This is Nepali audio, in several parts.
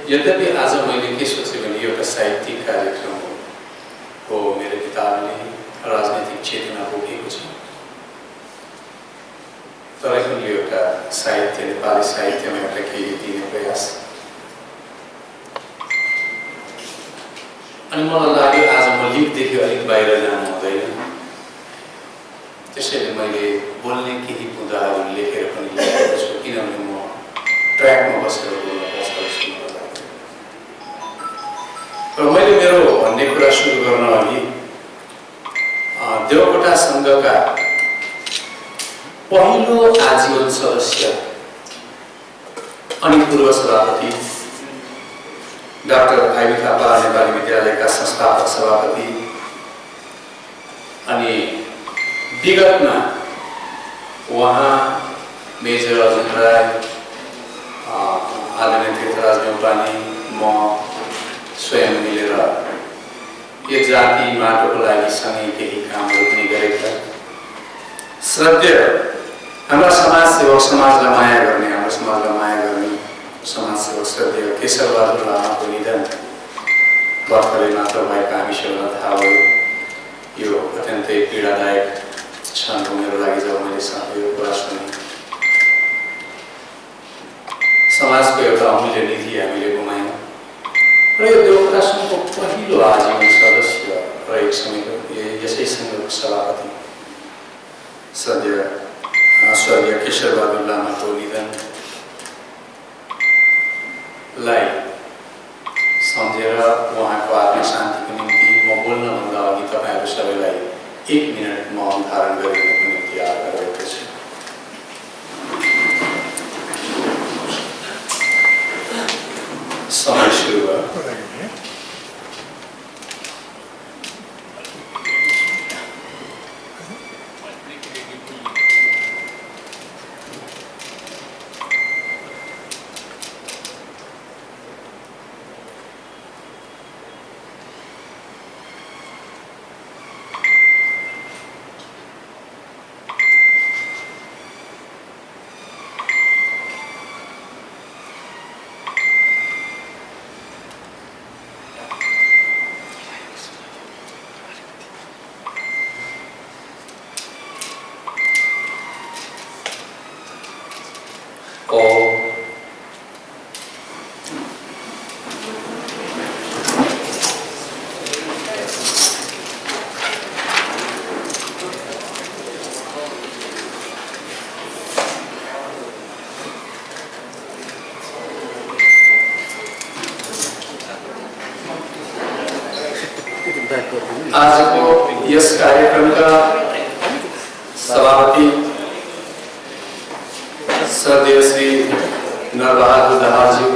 यद्यपि आज मैले के सोचेँ भने एउटा साहित्यिक कार्यक्रम हो, मेरो किताबले राजनीतिक चेतना बोकेको छ, तर पनि एउटा साहित्य, नेपाली साहित्यमा एउटा केही दिने प्रयास। अनि मलाई लाग्यो आज म लिखदेखि अलिक बाहिर जानु हुँदैन, त्यसैले मैले बोल्ने केही मुद्दाहरू लेखेर पनि ल्याएको छु, किनभने म ट्र्याकमा बसेर बोल्नुपर्छ जस्तो मलाई लाग्यो। र मैले मेरो भन्ने कुरा सुरु गर्न अघि देवकोटा संघका पहिलो आजीवन सदस्य अनि पूर्व सभापति डाक्टर आइबी थापा नेपाली विद्यालयका संस्थापक सभापति अनि विगतमा उहाँ मेजर अर्जुन राय, आदरणीय तीर्थराज नेउपाने, म स्वयं मिलेर यो जाति माटोको लागि सँगै केही कामहरू पनि गरेका श्रद्धेय हाम्रा समाजसेवक, समाजलाई माया गर्ने, हाम्रो समाजलाई माया गर्ने समाजसेवक श्रद्धेय केशरबहादुर लामाको निधन भर्खरै मात्र भएको हामी सबैलाई थाहा भयो। यो अत्यन्तै पीडादायक क्षण हो मेरो लागि जब मैले यो कुरा सुने। समाजको एउटा अमूल्य निधि हामीले गुमायौँ र यो देवकोटा संघको पहिलो आजीवन सदस्य र एक समयको यसै संघको सभापति श्रद्धेय स्वर्गीय केशरबहादुर लामाको निधनलाई सम्झेर उहाँको आत्मा शान्तिको निम्ति म बोल्नभन्दा अघि तपाईँहरू सबैलाई 1 मिनट मौन धारण गरिदिनको निम्ति आग्रह गरेको छु। समय सुरु भयो। आज को यस कार्यक्रम का सभापति श्रद्धेय श्री नरबहादुर दाहालज्यू,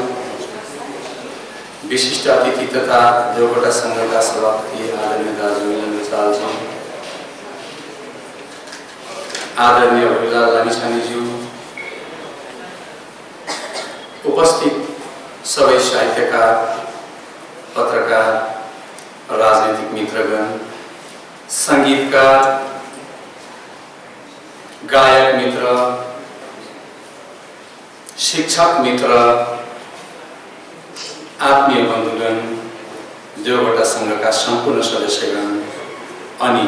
विशिष्ट अतिथि तथा देवकोटा संघका सभापति आदरणीय दाजु इन्द्र चालजी, आदरणीय अभिलाल लामिछानेज्यू, उपस्थित सबै साहित्यकार, पत्रकार, राजनीतिक मित्रगण, संगीतकार, गायक मित्र, शिक्षक मित्र, आत्मीय बन्धुगण, देवकोटा संघका सम्पूर्ण सदस्यगण अनि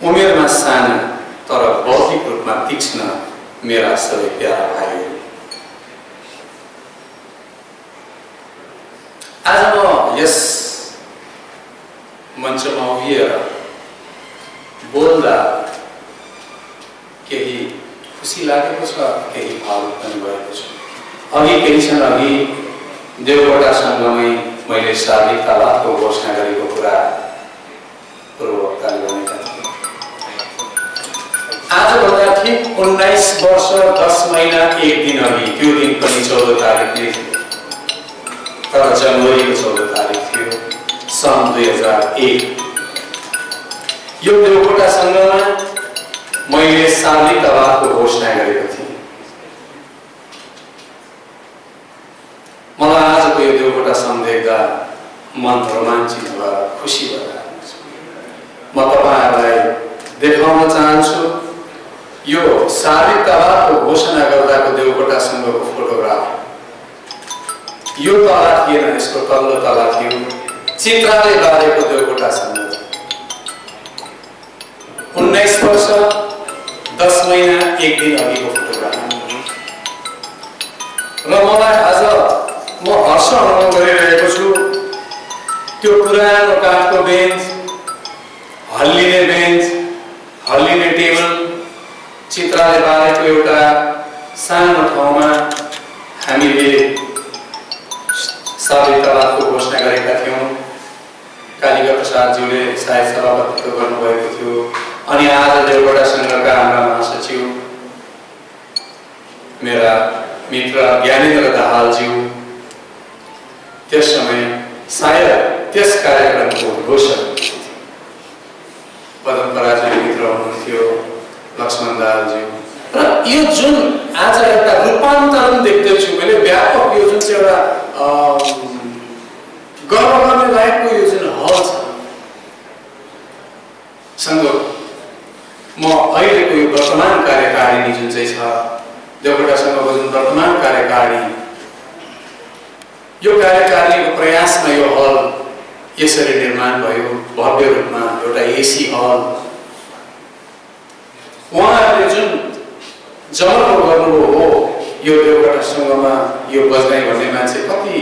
उमेरमा साना तर बौद्धिक रूपमा तीक्ष्ण मेरा सबै प्यारा भाइहरू, आज म यस मञ्चमा उभिएर बोल्दा केही खुसी लागेको छ, केही भावुक पनि भएको छ। अघि केही क्षण अघि देवकोटा संघमै मैले शारीरिकतावादको घोषणा गरेको कुरा पूर्ववक्ताले भनेका थिए। आजभन्दा ठिक 19 वर्ष 10 महिना 1 दिन अघि, त्यो दिन पनि 14 तारिक नै थियो, तर जनवरीको 14 तारिक थियो सन् 2001। यो देवकोटा संघमा मैले शारीरिकतावादको घोषणा गरेको थिएँ। मलाई आजको यो देवकोटा संघ देख्दा मन रोमाञ्चित भएर खुसी भएर म तपाईहरुलाई देखाउन चाहन्छु यो शारीरिकतावादको घोषणा गर्दाको देवकोटा संघको फोटोग्राफ। यो तला थिएन, यसको तल्लो तला थियो, चित्रले बारेको देवकोटा सङ्घ। 19 वर्ष 10 महिना 1 दिन अघिको फोटोग्राफ। र मलाई आज म हर्ष अनुभव गरिरहेको छु। त्यो पुरानो काठको बेन्च, हल्लिने बेन्च, हल्लिने टेबल, चित्रले बारेको एउटा सानो ठाउँमा हामीले 7 तलाको घोषणा गरेका थियौँ। कालिका प्रसादज्यूले सायद सभापतित्व गर्नुभएको थियो। अनि आज देवकोटा सङ्घका हाम्रा महासचिव मेरा मित्र ज्ञानेन्द्र दाहालज्यू त्यस समय सायद त्यस कार्यक्रमको घोषणा पदम पराजुली मित्र हुनुहुन्थ्यो, लक्ष्मण दाहालज्यू। र यो जुन आज एउटा रूपान्तरण देख्दैछु मैले, व्यापक यो जुन चाहिँ एउटा गर्व गर्ने लायकको यो जुन हल छ सँग म अहिलेको यो वर्तमान कार्यकारिणी जुन चाहिँ छ, देवकोटा सङ्घको जुन वर्तमान कार्यकारिणी, यो कार्यकारिणीको प्रयासमा यो हल यसरी निर्माण भयो, भव्य रूपमा एउटा एसी हल। उहाँहरूले जुन जमर्को गर्नुभयो हो यो देवकोटा सङ्घमा यो बज्नै भन्ने मान्छे कति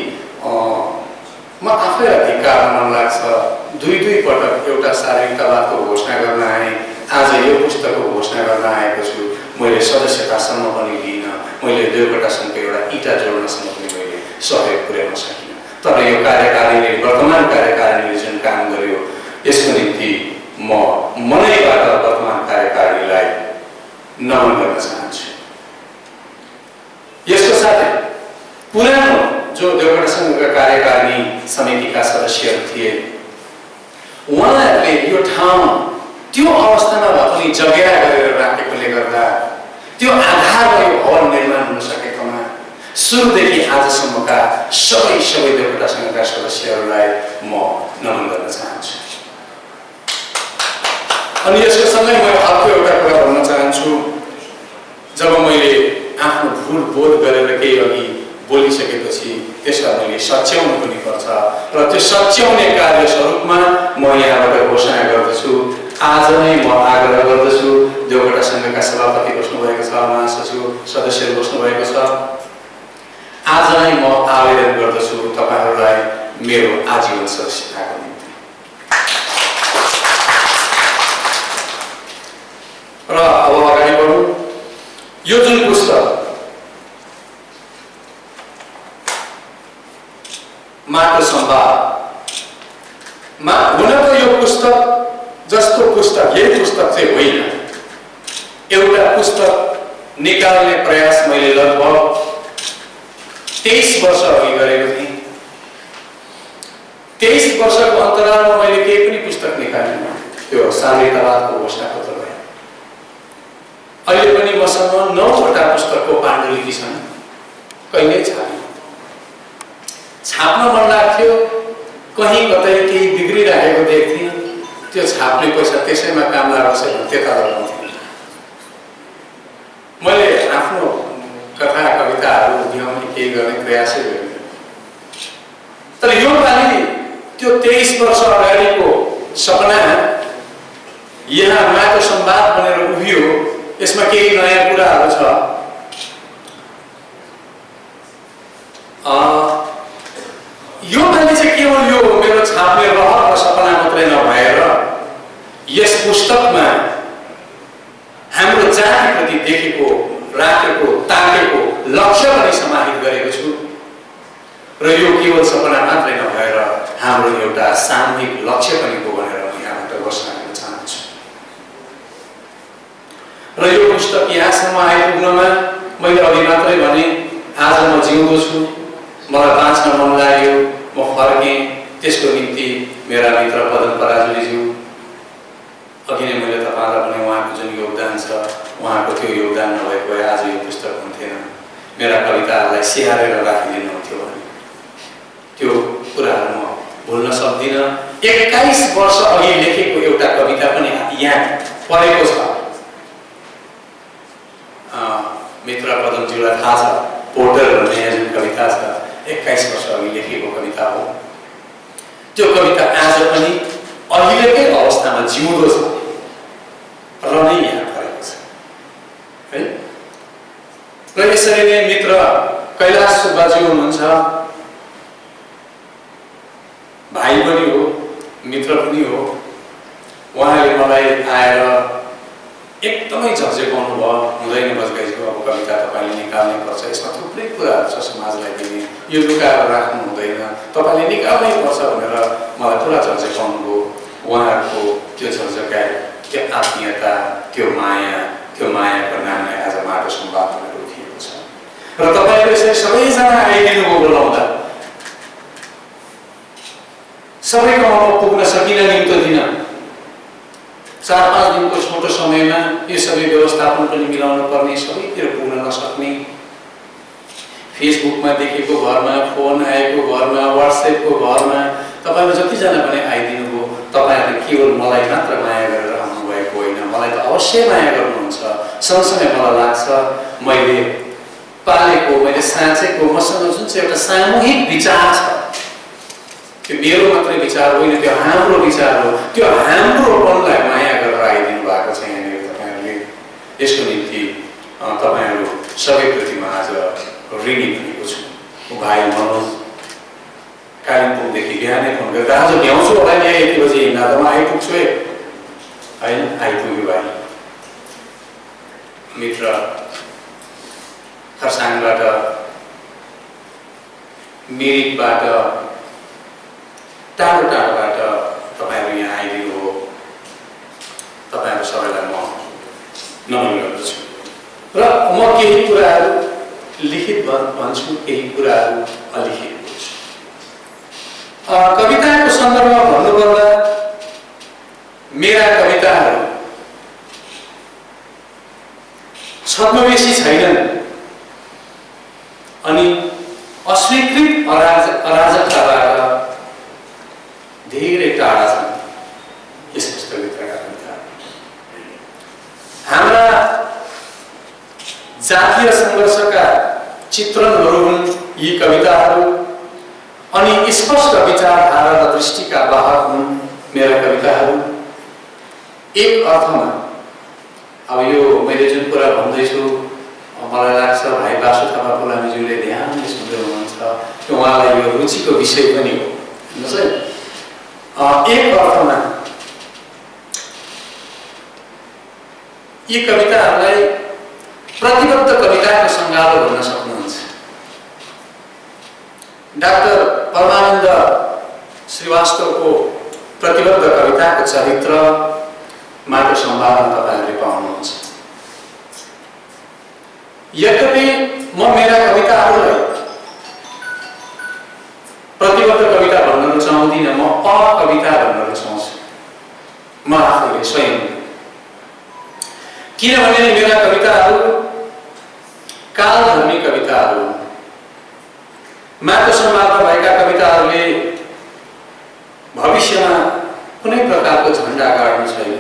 म आफैलाई धिक्कार मन लाग्छ। 2 पटक एउटा शारीरिकतावादको घोषणा गर्न आएँ, आज यो पुस्तकको घोषणा गर्न आएको छु। मैले सदस्यतासम्म पनि लिइनँ, मैले देवकोटा सङ्घको एउटा इँटा जोड्नसम्म पनि मैले सहयोग पुर्याउन सकिनँ। तर यो कार्यकारिणीले, वर्तमान कार्यकारिणीले जुन काम गर्यो यसको निम्ति म मनैबाट वर्तमान कार्यकारिणीलाई नमन गर्न चाहन्छु। यसको साथै पुरानो जो देवकोटा सङ्घका कार्यकारिणी समितिका सदस्यहरू थिए, उहाँहरूले यो ठाउँ त्यो अवस्थामा भए पनि जग्गा गरेर राखेकोले गर्दा त्यो आधारमा यो हल निर्माण हुन सकेकोमा सुरुदेखि आजसम्मका सबै देवकोटा सङ्घका सदस्यहरूलाई म नमन गर्न चाहन्छु। अनि यसको सँगै म अर्को एउटा कुरा भन्न चाहन्छु। जब मैले आफ्नो भुल बोध गरेर केही अघि बोलिसकेपछि त्यसलाई मैले सच्याउनु पनि पर्छ र त्यो सच्याउने कार्य स्वरूपमा म यहाँबाट घोषणा गर्दछु। आज नै म आग्रह गर्दछु, देवकोटा सङ्घका सभापति बस्नुभएको छ, महासचिव सदस्यहरू बस्नुभएको छ, आज नै म आवेदन गर्दछु तपाईँहरूलाई मेरो आजीवन सदस्यताको निम्ति। र अब अगाडि बढौँ। यो जुन पुस्तक माटो संवाद हुन त यो पुस्तक जस्तो पुस्तक यही पुस्तक चाहिँ होइन। एउटा पुस्तक निकाल्ने प्रयास मैले लगभग 23 वर्ष अघि गरेको थिएँ। 23 वर्षको अन्तरालमा मैले केही पनि पुस्तक निकालिनँ। त्यो शारीरिकतावादको घोषणापत्र भयो। अहिले पनि मसँग 9वटा पुस्तकको पाण्डुलिपि छन्, कहिल्यै छापिन। छाप्न मन लाग्थ्यो, कहीँ कतै केही बिग्रिरहेको देख्थेँ, त्यो छाप्ने पैसा त्यसैमा काम लाग्छ भने त्यता लगाउँथेँ। मैले आफ्नो कथा कविताहरू देखाउने केही गर्ने प्रयासै गरेँ। तर यो पालि त्यो 23 वर्ष अगाडिको सपना यहाँ माटो संवाद बनेर उभियो। यसमा केही नयाँ कुराहरू छ। यो पालि चाहिँ केवल यो मेरो छाप्ने रहर र सपना मात्रै नभएर यस पुस्तकमा हाम्रो जातिप्रति देखेको, राखेको, ताकेको लक्ष्य पनि समाहित गरेको छु। र यो केवल सपना मात्रै नभएर हाम्रो एउटा सामूहिक लक्ष्य पनि हो भनेर म यहाँबाट घोषणा गर्न चाहन्छु। र यो पुस्तक यहाँसम्म आइपुग्नमा मैले अघि मात्रै भने आज म जिउँदो छु, मलाई बाँच्न मन लाग्यो, म फर्केँ। त्यसको निम्ति मेरा मित्र पदम पराजुलीज्यू, अघि नै मैले तपाईँलाई भने उहाँको जुन योगदान छ, उहाँको त्यो योगदान नभएको भए आज यो पुस्तक हुन्थेन। मेरा कविताहरूलाई स्याहारेर राखिदिनुहुन्थ्यो भने त्यो कुराहरू म भुल्न सक्दिनँ। 21 वर्ष अघि लेखेको एउटा कविता पनि यहाँ परेको छ। मित्र पदमज्यूलाई थाहा छ, पोर्टर भन्ने जुन कविता छ 21 वर्ष कविता हो। त्यो कविता आज पनि अहिलेकै अवस्थामा जिउँदो छ र नै यहाँ परेको छ है। र यसरी नै मित्र कैलाश सुब्बाजी हुनुहुन्छ, भाइ पनि हो, मित्र पनि हो। उहाँले मलाई आएर एकदमै झझेकाउनु भयो, हुँदैन बजगाईज्यू, अब कविता तपाईँले निकाल्नै पर्छ, यसमा थुप्रै कुराहरू छ समाजलाई दिने, यो लुकाएर राख्नु हुँदैन, तपाईँले निकाल्नै पर्छ भनेर मलाई पुरा झझेकाउनु भयो। उहाँहरूको त्यो झझकाइ, त्यो आत्मीयता, त्यो मायाको नामलाई आज माटो संवादमा रोकिएको छ। र तपाईँले यसरी सबैजना आइदिनुभयो बोलाउँदा, सबैको म पुग्न सकिनँ नि त दिन। 4-5 दिनको छोटो समयमा यो सबै व्यवस्थापन पनि मिलाउन पर्ने, सबैतिर पुग्न नसक्ने, फेसबुकमा देखेको घरमा, फोन आएको घरमा, व्हाट्सएपको घरमा तपाईहरु जतिजना पनि आइदिनु भयो। तपाईहरुले केवल मलाई मात्र माया गरेर आउनु भएको होइन, मलाई त अवश्य माया गर्नुहुन्छ। सँगसँगै मलाई लाग्छ मैले पालेको, मैले साँचेको, मसँग जुन चाहिँ एउटा सामूहिक विचार छ, त्यो मेरो मात्रै विचार होइन, त्यो हाम्रो विचार हो। त्यो हाम्रोपनलाई माया गरेर आइदिनु भएको छ यहाँनिर तपाईहरुले। यसको निम्ति तपाईहरु सबैप्रति म आज ऋणी बनेको छु। भाइ मनोज कालिम्पोङदेखि बिहानै फोन गरेर आज भ्याउँछु होला नि, यति बजी हिँड्दा त म आइपुग्छु है, होइन आइपुग्यो भाइ। मित्र खरसाङबाट, मिरिकबाट, टाढो टाढोबाट तपाईहरु यहाँ आइदिनु हो। तपाईहरु सबैलाई म नमन गर्दछु। र म केही कुराहरू लिखित भन्छु, केही कुराहरू अलिखित भन्छु। कविताको सन्दर्भमा भन्नुपर्दा मेरा कविताहरू छद्मवेशी छैनन् अनि अस्वीकृत अराजकताबाट धेरै टाढा छन् यस पुस्तकभित्रका कविताहरू। हाम्रा जातीय संघर्षका चित्रणहरू हुन् यी कविताहरू, अनि स्पष्ट विचारधारा र दृष्टिका वाहक हुन् मेरा कविताहरू। एक अर्थमा अब यो मैले जुन कुरा भन्दैछु मलाई लाग्छ भाइ बासु थापा पुलामीज्यूले ध्यानले सुन्दै हुनुहुन्छ, त्यो उहाँलाई यो रुचिको विषय पनि हो। हेर्नुहोस् है, एक अर्थमा यी कविताहरूलाई प्रतिबद्ध कविताको सङ्गालो भन्न सक्नुहुन्छ। डाक्टर परमानन्द श्रीवास्तवको प्रतिबद्ध कविताको चरित्र माटो संवादमा तपाईहरुले पाउनुहुन्छ। यद्यपि म मेरा कविताहरूलाई प्रतिबद्ध कविता भन्न रुचाउँदिनँ, म अकविता भन्न रुचाउँछु म आफैले स्वयं। किनभने मेरा कविताहरू कालधर्मी कविताहरू, माटो संवादमा भएका कविताहरूले भविष्यमा कुनै प्रकारको झण्डा गाड्नु छैन।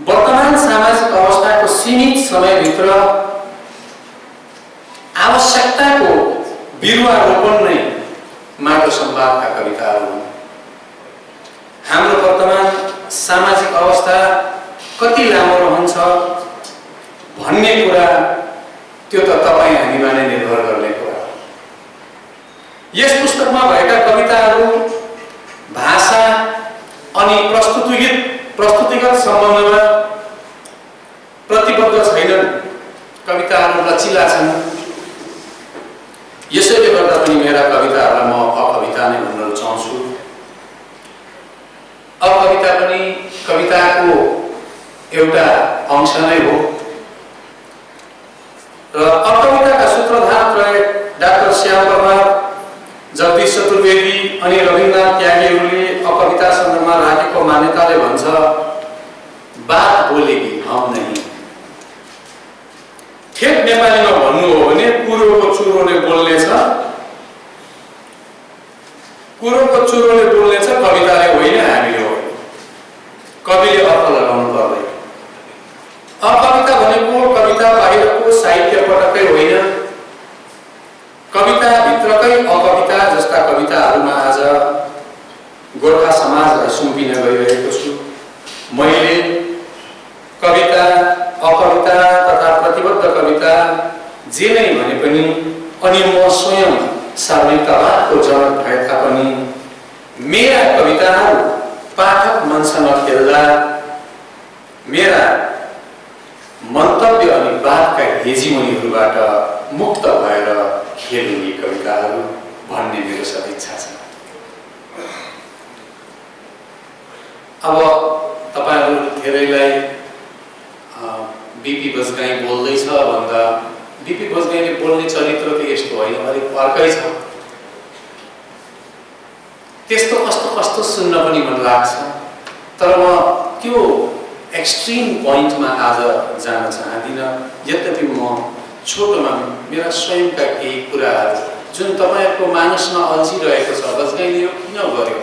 वर्तमान सामाजिक अवस्थाको सीमित समयभित्र आवश्यकताको बिरुवा रोपण नै माटो संवादका कविताहरू हुन्। हाम्रो वर्तमान सामाजिक अवस्था कति लामो रहन्छ भन्ने कुरा त्यो त तपाईँ हामीमा नै निर्भर गर्ने कुरा हो। यस पुस्तकमा भएका कविताहरू भाषा अनि प्रस्तुतिगत सम्बन्धमा प्रतिबद्ध छैनन्, कविताहरू लचिला छन्। यसैले गर्दा पनि मेरा कविताहरूलाई म अकविता नै भन्न रुचाउँछु। अकविता पनि कविताको एउटा अंश नै हो। र अकविताका सूत्रधार डाक्टर श्याम प्रभात, जगदीश चतुर्वेदी अनि रविन्द्रनाथ त्यागीहरूले अकविता सन्दर्भमा राखेको मान्यताले भन्छ बात बोलेगी हम नहीं। ठेट नेपालीमा भन्नु हो भने कुरोको चुरोले बोल्नेछ, कुरोको चुरोले बोल्नेछ, कविताले होइन, हामीले हो। कविले अर्थ लगाउनु पर्दैन। अकविता भनेको कविता बाहिरको साहित्य पटक्कै होइन, कविता भित्रकै अकविता जस्ता जस्ता कविताहरूमा आज गोर्खा समाजलाई सुम्पिन गइरहेको छु। मैले कविता, अकविता तथा प्रतिबद्ध कविता जे नै भने पनि अनि म स्वयं सार्वजनिकतावादको जनक भए तापनि मेरा कविताहरू पाठक मनसँग खेल्दा मेरा मन्तव्य अनि वादका हेजिमोनीहरूबाट मुक्त भएर खेल्ने कविताहरू भन्ने मेरो सदिच्छा छ। अब तपाईहरु धेरैलाई बीपी बजगाई बोल्दैछ भन्दा बीपी बजगाईले बोल्ने चरित्र त यस्तो होइन, अलिक अर्कै छ। त्यस्तो कस्तो सुन्न पनि मन लाग्छ, तर म त्यो एक्सट्रीम पोइन्टमा आज जान चाहदिनँ। यद्यपि म छोटोमा मेरा स्वयंका केही कुराहरू जुन तपाईहरुको मानसमा अल्झिरहेको छ, बजगाईले यो किन गर्यो,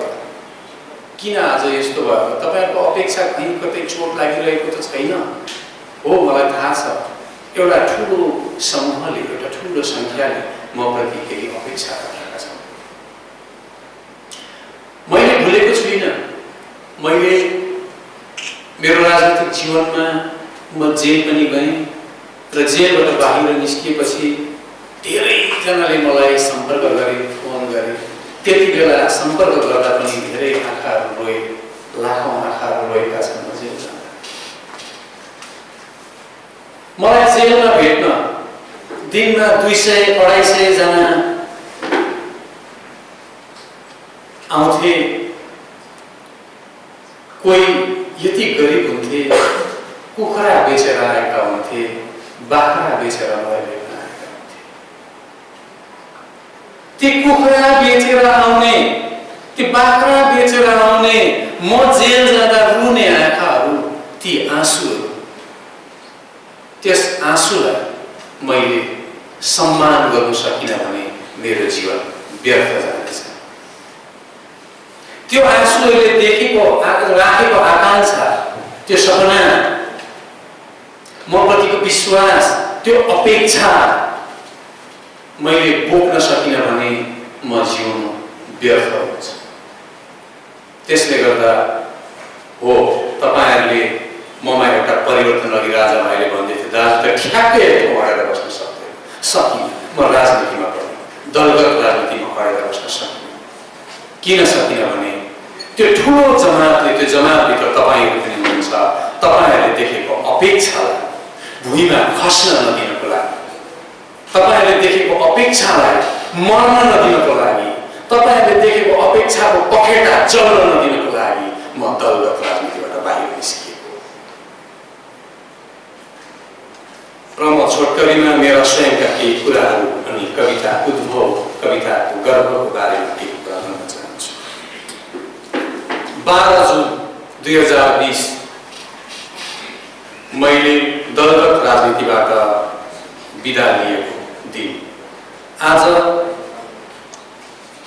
किन आज यस्तो भयो, तपाईहरुको अपेक्षा कहीँ कतै चोट लागिरहेको त छैन हो? मलाई थाहा छ एउटा ठुलो समूहले, एउटा ठुलो संख्याले म प्रति केही अपेक्षा राखेका छन्। मैले भुलेको छुइनँ। मैले मेरो राजनीतिक जीवनमा म जेल पनि गएँ र जेलबाट बाहिर निस्किएपछि धेरैजनाले मलाई सम्पर्क गरे, फोन गरे। त्यति बेला सम्पर्क गर्दा पनि धेरै आँखाहरू रोए, लाखौं आँखाहरू रोएका छन् जेल जाँदा। मलाई जेलमा भेट्न दिनमा 200-250 जना आउँथे। कोही यति गरिब हुन्थे, कुखुरा बेचेर आएका हुन्थे, बाख्रा बेचेर मलाई भेट्न आएका हुन्थे। ती कुखुरा बेचेर आउने, ती बाख्रा बेचेर आउने, म जेल जाँदा रुने आँखाहरू, ती आँसुहरू, त्यस आँसुलाई मैले सम्मान गर्न सकिनँ भने मेरो जीवन व्यर्थ जानेछ। त्यो आँसुले देखेको, राखेको आकांक्षा, त्यो सपना, म प्रतिको विश्वास, त्यो अपेक्षा मैले बोक्न सकिनँ भने म जीवन व्यर्थ हुन्छ। त्यसले गर्दा हो तपाईहरुले ममा एउटा परिवर्तन अघि राजा भाइले भन्दै थिए, दाजु त ठ्याक्कै अडेर बस्न सक्दैन, सकिन। म राजनीतिमा पनि दलगत राजनीतिमा अडेर बस्न सकिन। किन सकिन भने त्यो ठुलो जमातले, त्यो जमातभित्र तपाईहरु पनि हुनुहुन्छ। तपाईहरुले देखेको अपेक्षालाई भुइँमा खस्न नदिनको लागि, तपाईहरुले देखेको अपेक्षालाई मर्न नदिनको लागि, तपाईहरुले देखेको अपेक्षाको पखेटा जल्न नदिनको लागि म दलगत राजनीतिबाट बाहिर निस्किएको। र म छोटकरीमा मेरा स्वयंका केही कुराहरू अनि कविता उद्भव, कविताको गर्वको बारेमा केही कुरा भन्न चाहन्छु। 12 जुन 2020 मैले दलगत राजनीतिबाट बिदा लिएको दिन। आज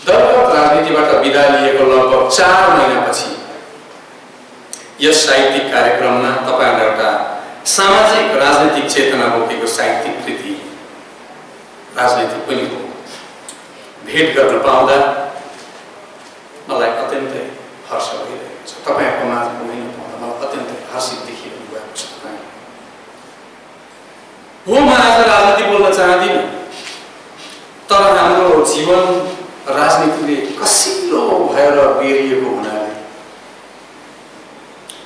दलगत राजनीतिबाट बिदा लिएको लगभग 4 महिनापछि यस साहित्यिक कार्यक्रममा तपाईहरुलाई एउटा सामाजिक राजनीतिक चेतना बोकेको साहित्यिक कृति, राजनीतिक पनि हो, भेट गर्न पाउँदा मलाई अत्यन्तै हर्ष भइरहेको छ। तपाईहरुको माझमा होइन पाउँदा मलाई अत्यन्तै हर्षित देखिरहनु भएको छ। हो, म आज राजनीति बोल्न चाहदिनँ, तर हाम्रो जीवन राजनीतिले कसिलो भएर बेरिएको हुनाले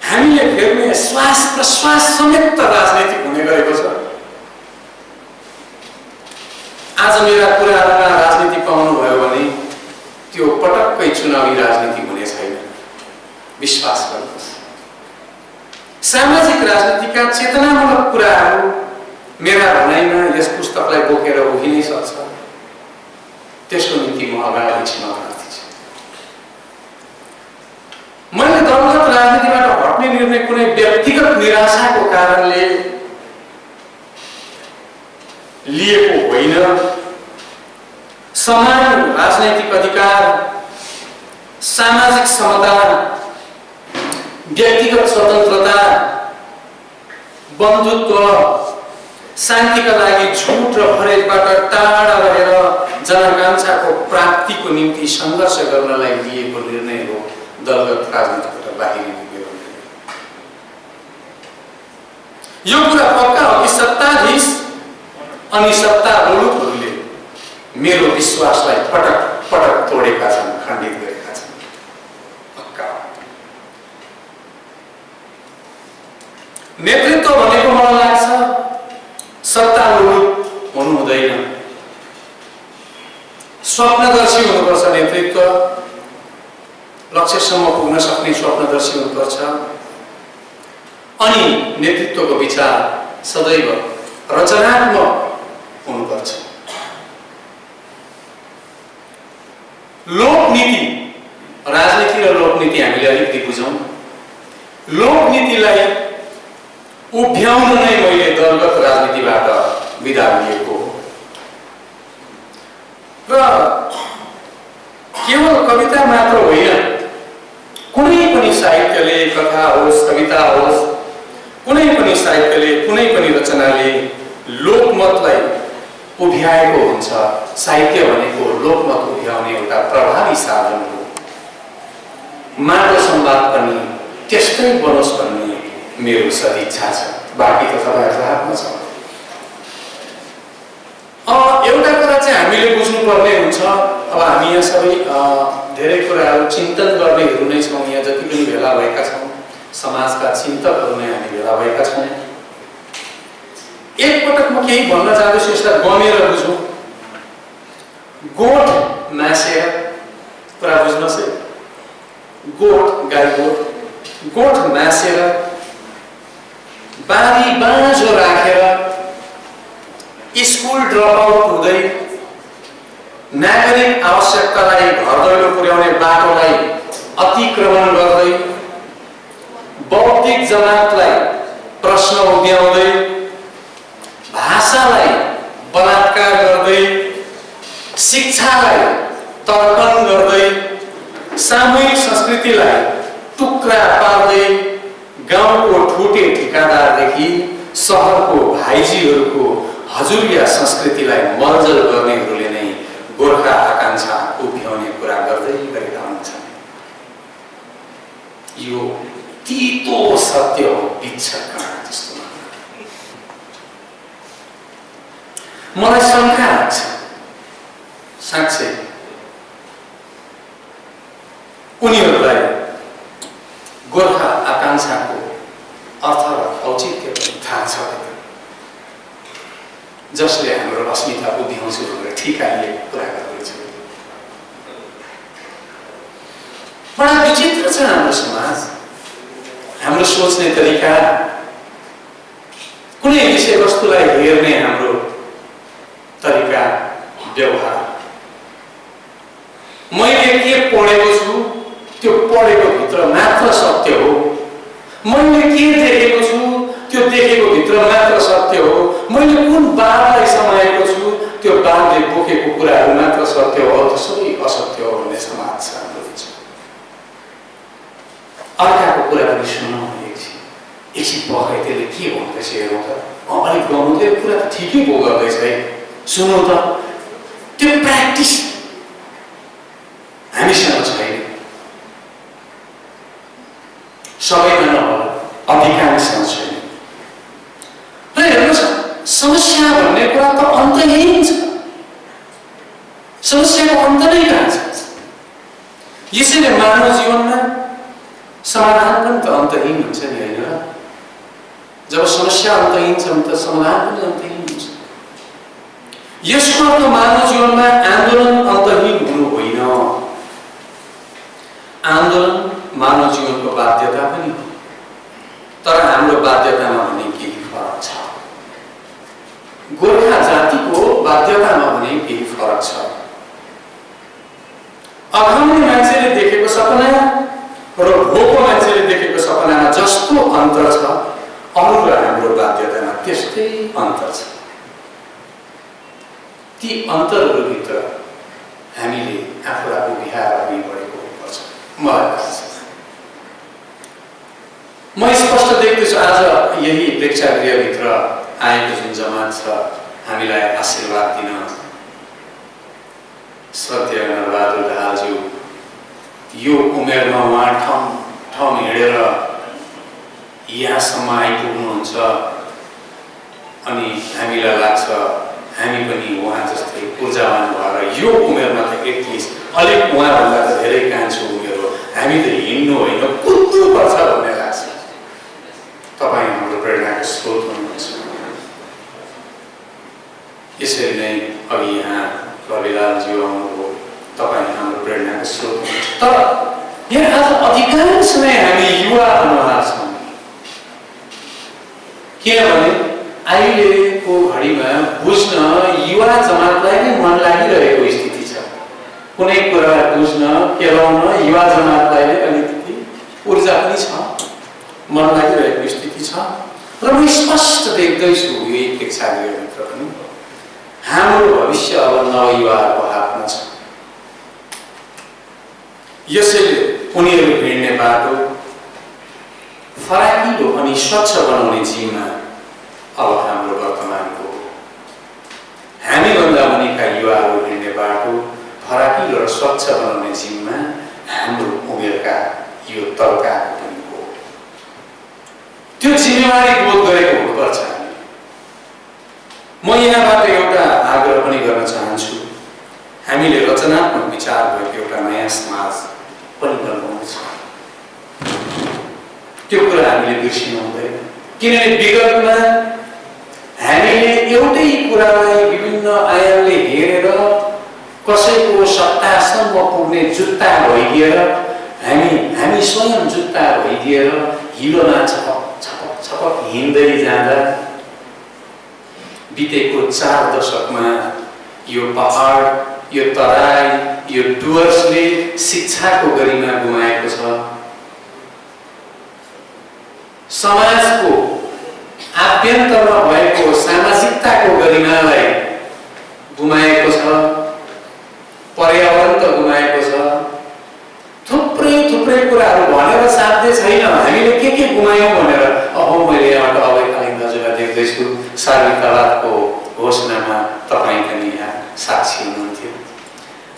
हामीले फेर्ने श्वास प्रश्वास समेत राजनीतिक हुने गरेको छ। आज मेरा कुराहरूमा राजनीति पाउनुभयो भने त्यो पटक्कै चुनावी राजनीति हुने छैन, विश्वास गर्नुहोस्। सामाजिक राजनीतिका चेतनामूलक कुराहरू मेरा भनाइमा यस पुस्तकलाई बोकेर उभिनै सक्छ। त्यसको निम्ति म अगाडि क्षमाप्रार्थी छु। मैले दलगत राजनीतिबाट हट्ने निर्णय कुनै व्यक्तिगत निराशाको कारणले लिएको होइन। समान राजनैतिक अधिकार, सामाजिक समता, व्यक्तिगत स्वतन्त्रता, बन्धुत्व, शान्तिका लागि झुट र फरेबबाट टाढा रहेर जनआकांक्षाको प्राप्तिको निम्ति सङ्घर्ष गर्नलाई लिएको निर्णय हो दलगत राजनीतिबाट बाहिर निस्केको। यो कुरा पक्का हो कि सत्ताधीश अनि सत्तारूढहरूले मेरो विश्वासलाई पटक पटक तोडेका छन्, खण्डित गरेका छन्। पक्का नेतृत्व भनेको मलाई लाग्छ सत्तारूढ हुनु हुँदैन, स्वप्नदर्शी हुनुपर्छ। नेतृत्व लक्ष्यसम्म पुग्न सक्ने स्वप्नदर्शी हुनुपर्छ। अनि नेतृत्वको विचार सदैव रचनात्मक हुनुपर्छ। लोकनीति, राजनीति र लोकनीति हामीले अलिकति बुझौँ। लोकनीतिलाई उभ्याउन नै मैले दलगत राजनीतिबाट विदा लिएको हो। र केवल कविता मात्र होइन, कुनै पनि साहित्यले, कथा होस्, कविता होस्, कुनै पनि साहित्यले, कुनै पनि रचनाले लोकमतलाई उभ्याएको हुन्छ। साहित्य भनेको लोकमत उभ्याउने एउटा प्रभावी साधन हो। माटो संवाद पनि त्यस्तै बनोस् भन्ने मेरो सदिच्छा छ। बाँकी त तपाईँहरूको हातमा छ। एउटा कुरा चाहिँ हामीले बुझ्नुपर्ने हुन्छ। अब हामी यहाँ सबै धेरै कुराहरू चिन्तन गर्नेहरू नै छौँ। यहाँ जति पनि भेला भएका छौँ, समाजका चिन्तकहरू नै हामी भेला भएका छौँ। एकपटक म केही भन्न जाँदैछु, यसलाई गनेर बुझौँ। गोठ मासेर, कुरा बुझ्नुहोस् है, गोठ, गाई गोठ, गोठ मासेर बारी बाँझो राखेर स्कुल ड्रप आउट हुँदै नागरिक आवश्यकतालाई घर दैलो पुर्याउने बाटोलाई अतिक्रमण गर्दै बौद्धिक जमातलाई प्रश्न उभ्याउँदै भाषालाई बलात्कार गर्दै शिक्षालाई तर्कन गर्दै सामूहिक संस्कृतिलाई टुक्रा पार्दै गाउँको ठुटे ठिकादारदेखि सहरको भाइजीहरूको हजुरिया संस्कृतिलाई मर्जल गर्नेहरूले नै गोर्खा आकांक्षा उभ्याउने कुरा गर्दै गरेका हुन्छन्। यो तीतो सत्य हो, बिच्छका जस्तो मलाई शङ्का लाग्छ साँच्चै। उनीहरूलाई गोर्खा आकांक्षाको अर्थ र औचित्य थाहा छ, जसले हाम्रो अस्मिता उभ्याउँछु भनेर ठिकाइएको कुरा गर्दैछ। बडा विचित्र छ हाम्रो समाज, हाम्रो सोच्ने तरिका, कुनै विषयवस्तुलाई हेर्ने हाम्रो तरिका, व्यवहार। मैले के पढेको छु त्यो पढेको भित्र मात्र सत्य हो, मैले के देखेको छु त्यो देखेको भित्र मात्र सत्य हो, मैले कुन बाबलाई समाएको छु त्यो बाबले बोकेको कुराहरू मात्र सत्य हो, त सबै असत्य हो भन्ने समाज छ हाम्रो। अर्काको कुरा पनि सुनौँ एकछिन पक्कै त्यसले के भन्दैछ हेरौँ त। अलिक गाउनु त्यो कुरा त ठिकै पो गर्दैछ है, सुनौ त। त्यो प्र्याक्टिस हामीसँग छैन, सबैमा नहोला, अधिकांशसँग छैन। र हेर्नुहोस्, समस्या भन्ने कुरा त अन्तहीन छ, समस्याको अन्त नै कहाँ छ। यसैले मानव जीवनमा समाधान पनि त अन्तहीन हुन्छ नि, होइन? जब समस्या अन्तहीन छ भने त समाधान पनि अन्तहीन हुन्छ। यसको अर्थ मानव जीवनमा आन्दोलन अन्तहीन हुनु होइन, आन्दोलन मानव जीवनको बाध्यता पनि हो। तर हाम्रो बाध्यतामा भने केही फरक छ, गोर्खा जातिको बाध्यतामा भने केही फरक छ। अघाउने मान्छेले देखेको सपना र भोको मान्छेले देखेको सपनामा जस्तो अन्तर छ, अरू र हाम्रो बाध्यतामा त्यस्तै अन्तर छ। ती अन्तरहरूभित्र हामीले आफूलाई उभ्याएर अघि बढेको हुनुपर्छ। मलाई लाग्छ, म स्पष्ट देख्दैछु आज यही प्रेक्षागृहभित्र आएको जुन जमात छ हामीलाई आशीर्वाद दिन श्रद्धेय नरबहादुर दाहालज्यू यो उमेरमा उहाँ ठाउँ हिँडेर यहाँसम्म आइपुग्नुहुन्छ अनि हामीलाई लाग्छ हामी पनि उहाँ जस्तै ऊर्जावान भएर यो उमेरमा त एटलिस्ट अलिक उहाँभन्दा त धेरै कान्छो उमेर हो, हामी त हिँड्नु होइन कुद्नुपर्छ भन्ने लाग्छ। तपाईँ हाम्रो प्रेरणाको स्रोत हुनुहुन्छ। यसरी नै अघि यहाँ रविलालज्यू आउनुभयो, तपाईँ हाम्रो प्रेरणाको स्रोत हुनुहुन्छ। तर यहाँ आज अधिकांश नै हामी युवा अनुहार छौँ, किनभने अहिलेको घडीमा बुझ्न युवा जमातलाई नै मन लागिरहेको स्थिति छ। कुनै कुरा बुझ्न केलाउन युवा जमातलाई नै अलिकति ऊर्जा पनि छ, मन लागिरहेको स्थिति छ। र म स्पष्ट देख्दैछु यो एक प्रेक्षागृहभित्र पनि हाम्रो भविष्य अब नवयुवाहरूको हातमा छ। यसैले उनीहरू हिँड्ने बाटो फराकिलो अनि स्वच्छ बनाउने जिम्मा अब हाम्रो वर्तमानको हो। हामीभन्दा मुनिका युवाहरू हिँड्ने बाटो फराकिलो र स्वच्छ बनाउने जिम्मा हाम्रो उमेरका यो तर्काको पनि हो। त्यो जिम्मेवारी बोध गरेको हुनुपर्छ। म यहाँबाट एउटा आग्रह पनि गर्न चाहन्छु, हामीले रचनात्मक विचार भएको एउटा नयाँ समाज पनि बनाउनुपर्छ। त्यो कुरा हामीले बिर्सिनु हुँदैन, किनभने विगतमा हामीले एउटै कुरालाई विभिन्न आयामले हेरेर कसैको सत्तासम्म पुग्ने जुत्ता भइदिएर हामी स्वयं जुत्ता भइदिएर हिलोमा छपक छपक छपक हिँड्दै जाँदा बितेको 4 दशकमा यो पहाड, यो तराई, यो डुवर्सले शिक्षाको गरिमा गुमाएको छ। समाजको आभ्यन्तरमा भएको सामाजिकताको गरिमालाई गुमाएको छ, पर्यावरण त गुमाएको छ। थुप्रै कुराहरू भनेर साध्य छैन हामीले के गुमायौँ भनेर। मैले यहाँबाट अवैधानिक दाजुलाई देख्दैछु, सार्वजनिकतावादको घोषणामा तपाईँ पनि यहाँ साक्षी हुनुहुन्थ्यो।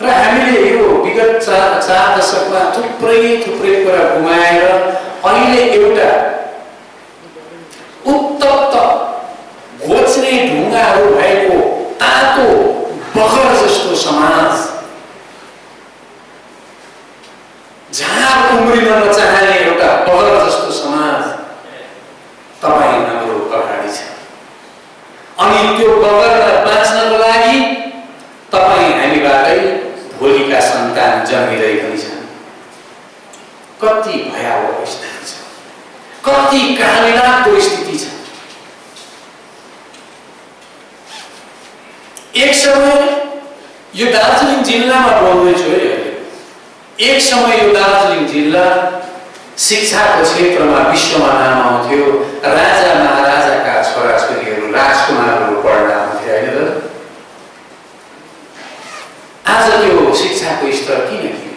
र हामीले यो विगत 4 दशकमा थुप्रै कुरा गुमाएर अहिले एउटा उत्तप्त घोच्ने ढुङ्गाहरू भएको तातो बगर जस्तो समाज, झार उम्रिन नचाहने एउटा बगर जस्तो समाज तपाईँ हाम्रो अगाडि छ। अनि त्यो बगरलाई बाँच्नको लागि तपाईँ हामीबाटै भोलिका सन्तान जन्मिँदै पनि छन्। कति भयावह स्थिति छ, कति कामिलाको स्थिति छ। एक समय यो दार्जिलिङ जिल्लामा बोल्दैछु है, एक समय यो दार्जिलिङ जिल्ला शिक्षाको क्षेत्रमा विश्वमा नाम आउँथ्यो। राजा महाराजाका छोराछोरीहरू राजकुमारहरू पढ्न आउँथे होइन त? आज त्यो शिक्षाको स्तर किन थियो?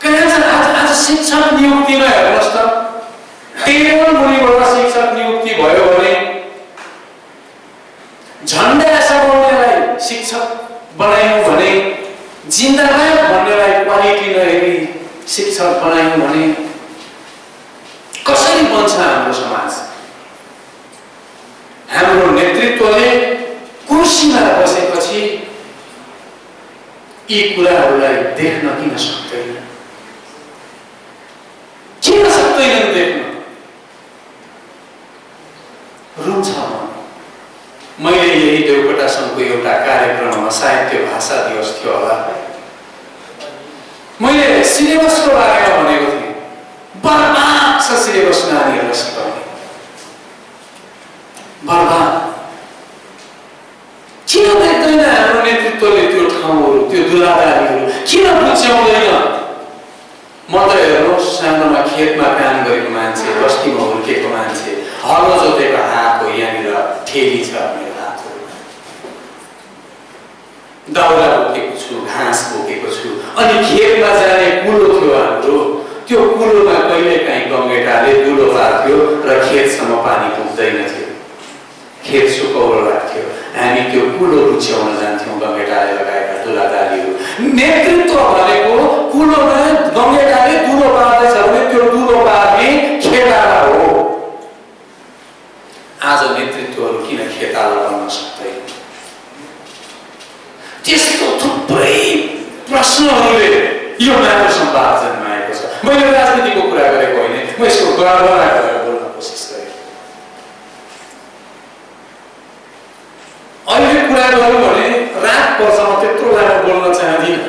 कहाँ छ आज शिक्षक नियुक्तिमा हेर्नुहोस् त, टेबल मुनिबाट शिक्षक नियुक्ति भयो भने झन्डा सघाउनेलाई शिक्षक बनायौँ भने, जिन्दाबाद भन्नेलाई क्वालिटी नहेरी शिक्षक बनायौँ भने कसरी बन्छ हाम्रो समाज? हाम्रो नेतृत्वले कुर्सीमा बसेपछि यी कुराहरूलाई देख्न किन सक्दैन? किन सक्दैनन् देख्न? रुन्छ। मैले यही देवकोटा सङ्घको एउटा कार्यक्रममा साहित्य भाषा दिवस थियो होला, मैले सिलेबसको बारेमा भनेको थिएँ। बर्बाद छ सिलेबस नानीहरूलाई सिकाउने, बर्बाद। किन देख्दैन हाम्रो नेतृत्वले त्यो ठाउँहरू, त्यो दुलादारीहरू किन बुझ्याउँदैन? म त हेर्नुहोस्, सानोमा खेतमा काम गरेको मान्छे, बस्तीमा हुर्केको मान्छे, हलो जोतेको हात हो, यहाँनिर ठेली छ मेरो हातहरू, दाउरा बोकेको छु, घाँस बोकेको छु। अनि खेतमा जाने कुलो थियो हाम्रो, त्यो कुलोमा कहिलेकाहीँ गङ्गेटाले दुलो पार्थ्यो र खेतसम्म पानी पुग्दैन थियो। खेत सुकौरो लाग्थ्यो, हामी त्यो कुलो बुझ्याउन जान्थ्यौँ गङ्गेटाले लगाएका दुलादालीहरू। नेतृत्व भनेको कुलोमा गङ्गेटाले दुलो पार्दैछ भने त्यो दुलो पार्ने खेताला हो। आज नेतृत्वहरू किन खेताला बन्न सक्दैन? त्यस्तो थुप्रै प्रश्नहरूले यो मात्र संवाद जन्माएको छ। मैले राजनीतिको कुरा गरेको होइन, म यसको गर्वमा गरेर बोल्न कोसिस गरेँ। अहिले कुरा गरौँ भने रात पर्छ, म त्यत्रो लामो बोल्न चाहदिनँ।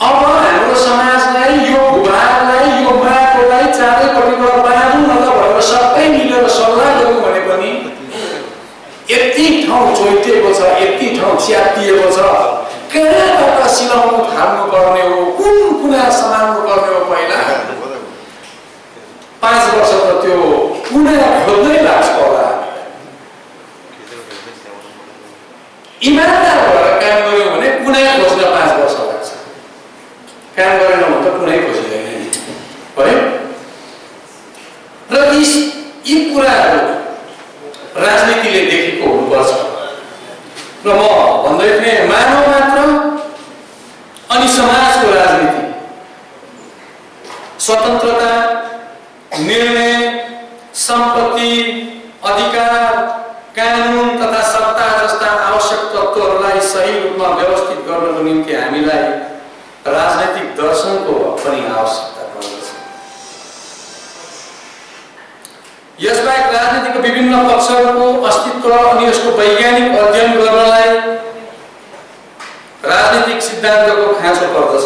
अब हाम्रो समाजलाई, यो भूभागलाई, यो माटोलाई चारैपट्टिबाट बाँधौँ न त भनेर सबै मिलेर सल्लाह गरौँ भने पनि यति ठाउँ चोइटिएको छ, यति ठाउँ च्यातिएको छ, कहाँबाट सिलाउनु थाल्नु पर्ने हो, कुन कुना समाल्नु पर्ने हो? पहिला 5 वर्ष त त्यो कुना खोज्दै लाग्छ होला। इमानदार भएर काम गर्यो भने कुनै खोज्न 5 वर्ष लाग्छ, काम गरेन भने त कुनै खोजिँदैन नि, भयो। र यी कुराहरू राजनीतिले देखेको हुनुपर्छ। र म भन्दै थिएँ मानव मात्र अनि समाजको राजनीति, स्वतन्त्रता, निर्णय, सम्पत्ति, अधिकार, कानुन तथा सत्ता जस्ता आवश्यक तत्त्वहरूलाई सही रूपमा व्यवस्थित गर्नको निम्ति हामीलाई राजनैतिक दर्शनको पनि आवश्यकता पर्दछ। यसबाहेक राजनीतिको विभिन्न पक्षहरूको अस्तित्व अनि यसको वैज्ञानिक अध्ययन गर्नलाई राजनीतिक सिद्धान्तको खाँचो पर्दछ।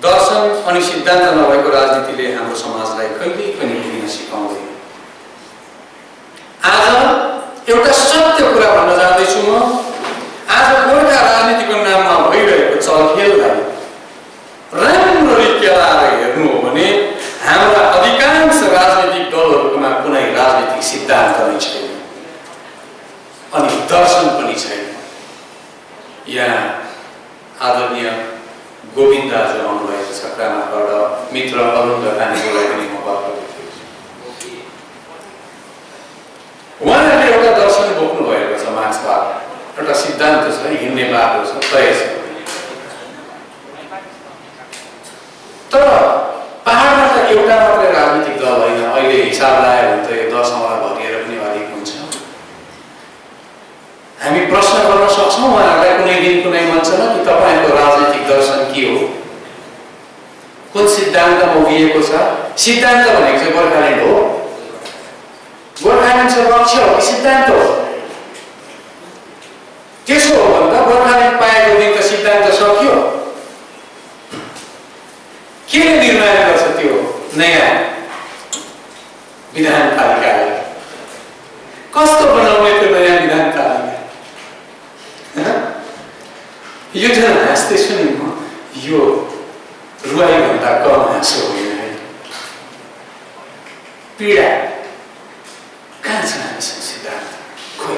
दर्शन अनि सिद्धान्त नभएको राजनीतिले हाम्रो समाजलाई कहिल्यै पनि लिन सिकाउँदैन। आज एउटा सत्य कुरा भन्न जाँदैछु म। आज गोर्खा राजनीतिको नाममा भइरहेको चलखेललाई राम्ररी केलाएर हेर्नु हो भने हाम्रा अधिकांश राजनीतिक दलहरूमा कुनै राजनीतिक सिद्धान्त नै छैन अनि दर्शन पनि छैन। यहाँ आदरणीय गोविन्द दाजु आउनुभएको छ, क्रामाबाट मित्र अरुण ढकानीलाई पनि म बात गर्दैछु। उहाँहरूले एउटा दर्शन बोक्नु भएको छ, मार्क्सवाद, एउटा सिद्धान्त छ, हिँड्ने बाटो छ, तय छ। तर पहाडमा त एउटा मात्रै राजनीतिक दल होइन, अहिले हिसाब लगायो भने त यो 10औँलाई भरिएर पनि अलिक हुन्छ। हामी प्रश्न गर्न सक्छौँ उहाँहरूलाई कुनै दिन कुनै मञ्चमा कि तपाईँको राजनीतिक दर्शन के हो, कुन सिद्धान्तमा उभिएको छ? सिद्धान्त भनेको चाहिँ गोर्खाल्यान्ड हो, गोर्खाल्यान्ड चाहिँ लक्ष्य हो कि सिद्धान्त हो? त्यसो हो भने त गोर्खाल्यान्ड पाएको दिन त सिद्धान्त सक्यो। के निर्णय गर्छ त्यो नयाँ विधान पालिकाले? कस्तो बनाउने त्यो नयाँ विधान पालिका? यो जुन हाँस्दैछु नि म, यो रुवाईभन्दा कम हाँसो होइन। पीडा कहाँ छ हामीसँग सिद्धान्त? खोइ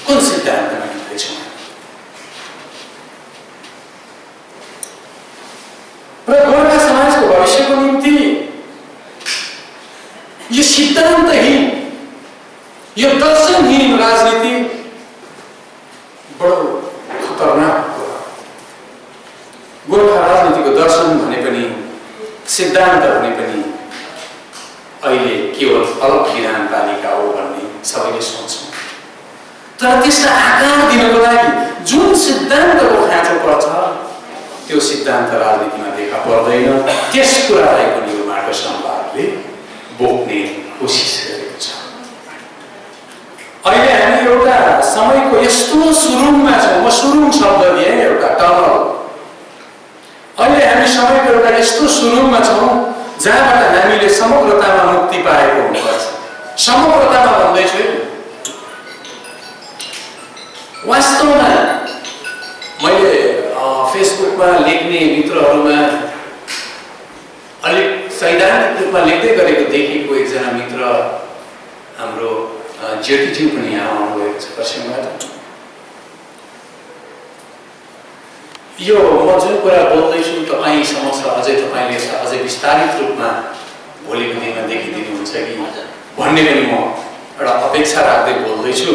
कुन सिद्धान्तमा हिँड्दैछौँ? र गोर्खा समाजको भविष्यको निम्ति यो सिद्धान्तहीन, यो दर्शनहीन राजनीति बडो खतरनाक हो। गोर्खा राजनीतिको दर्शन भने पनि सिद्धान्त भने पनि अहिले केवल अलग विधान पालिका हो भन्ने सबैले सोच्छौँ। तर त्यसलाई आकार दिनको लागि जुन सिद्धान्तको खाँचो पर्छ त्यो सिद्धान्त राजनीतिमा देखा पर्दैन। त्यस कुरालाई पनि यो माटो संवादले बोक्ने कोसिस गरेको छ। अहिले हामी एउटा समयको यस्तो सुरुङमा छौँ, म सुरुङ शब्द दिएँ, एउटा टनल। अहिले हामी समयको एउटा यस्तो सुरुङमा छौँ जहाँबाट हामीले समग्रतामा मुक्ति पाएको हुनुपर्छ। समग्रतामा भन्दैछु, वास्तवमा मैले फेसबुकमा लेख्ने मित्रहरूमा अलिक सैद्धान्तिक रूपमा लेख्दै गरेको देखेको एकजना मित्र हाम्रो ज्योतिज्यू पनि यहाँ आउनुभएको छ पश्चिमबाट। यो म जुन कुरा बोल्दैछु तपाईँ समक्ष अझै तपाईँले अझै विस्तारित रूपमा भोलिको दिनमा देखिदिनुहुन्छ कि भन्ने पनि म एउटा अपेक्षा राख्दै बोल्दैछु।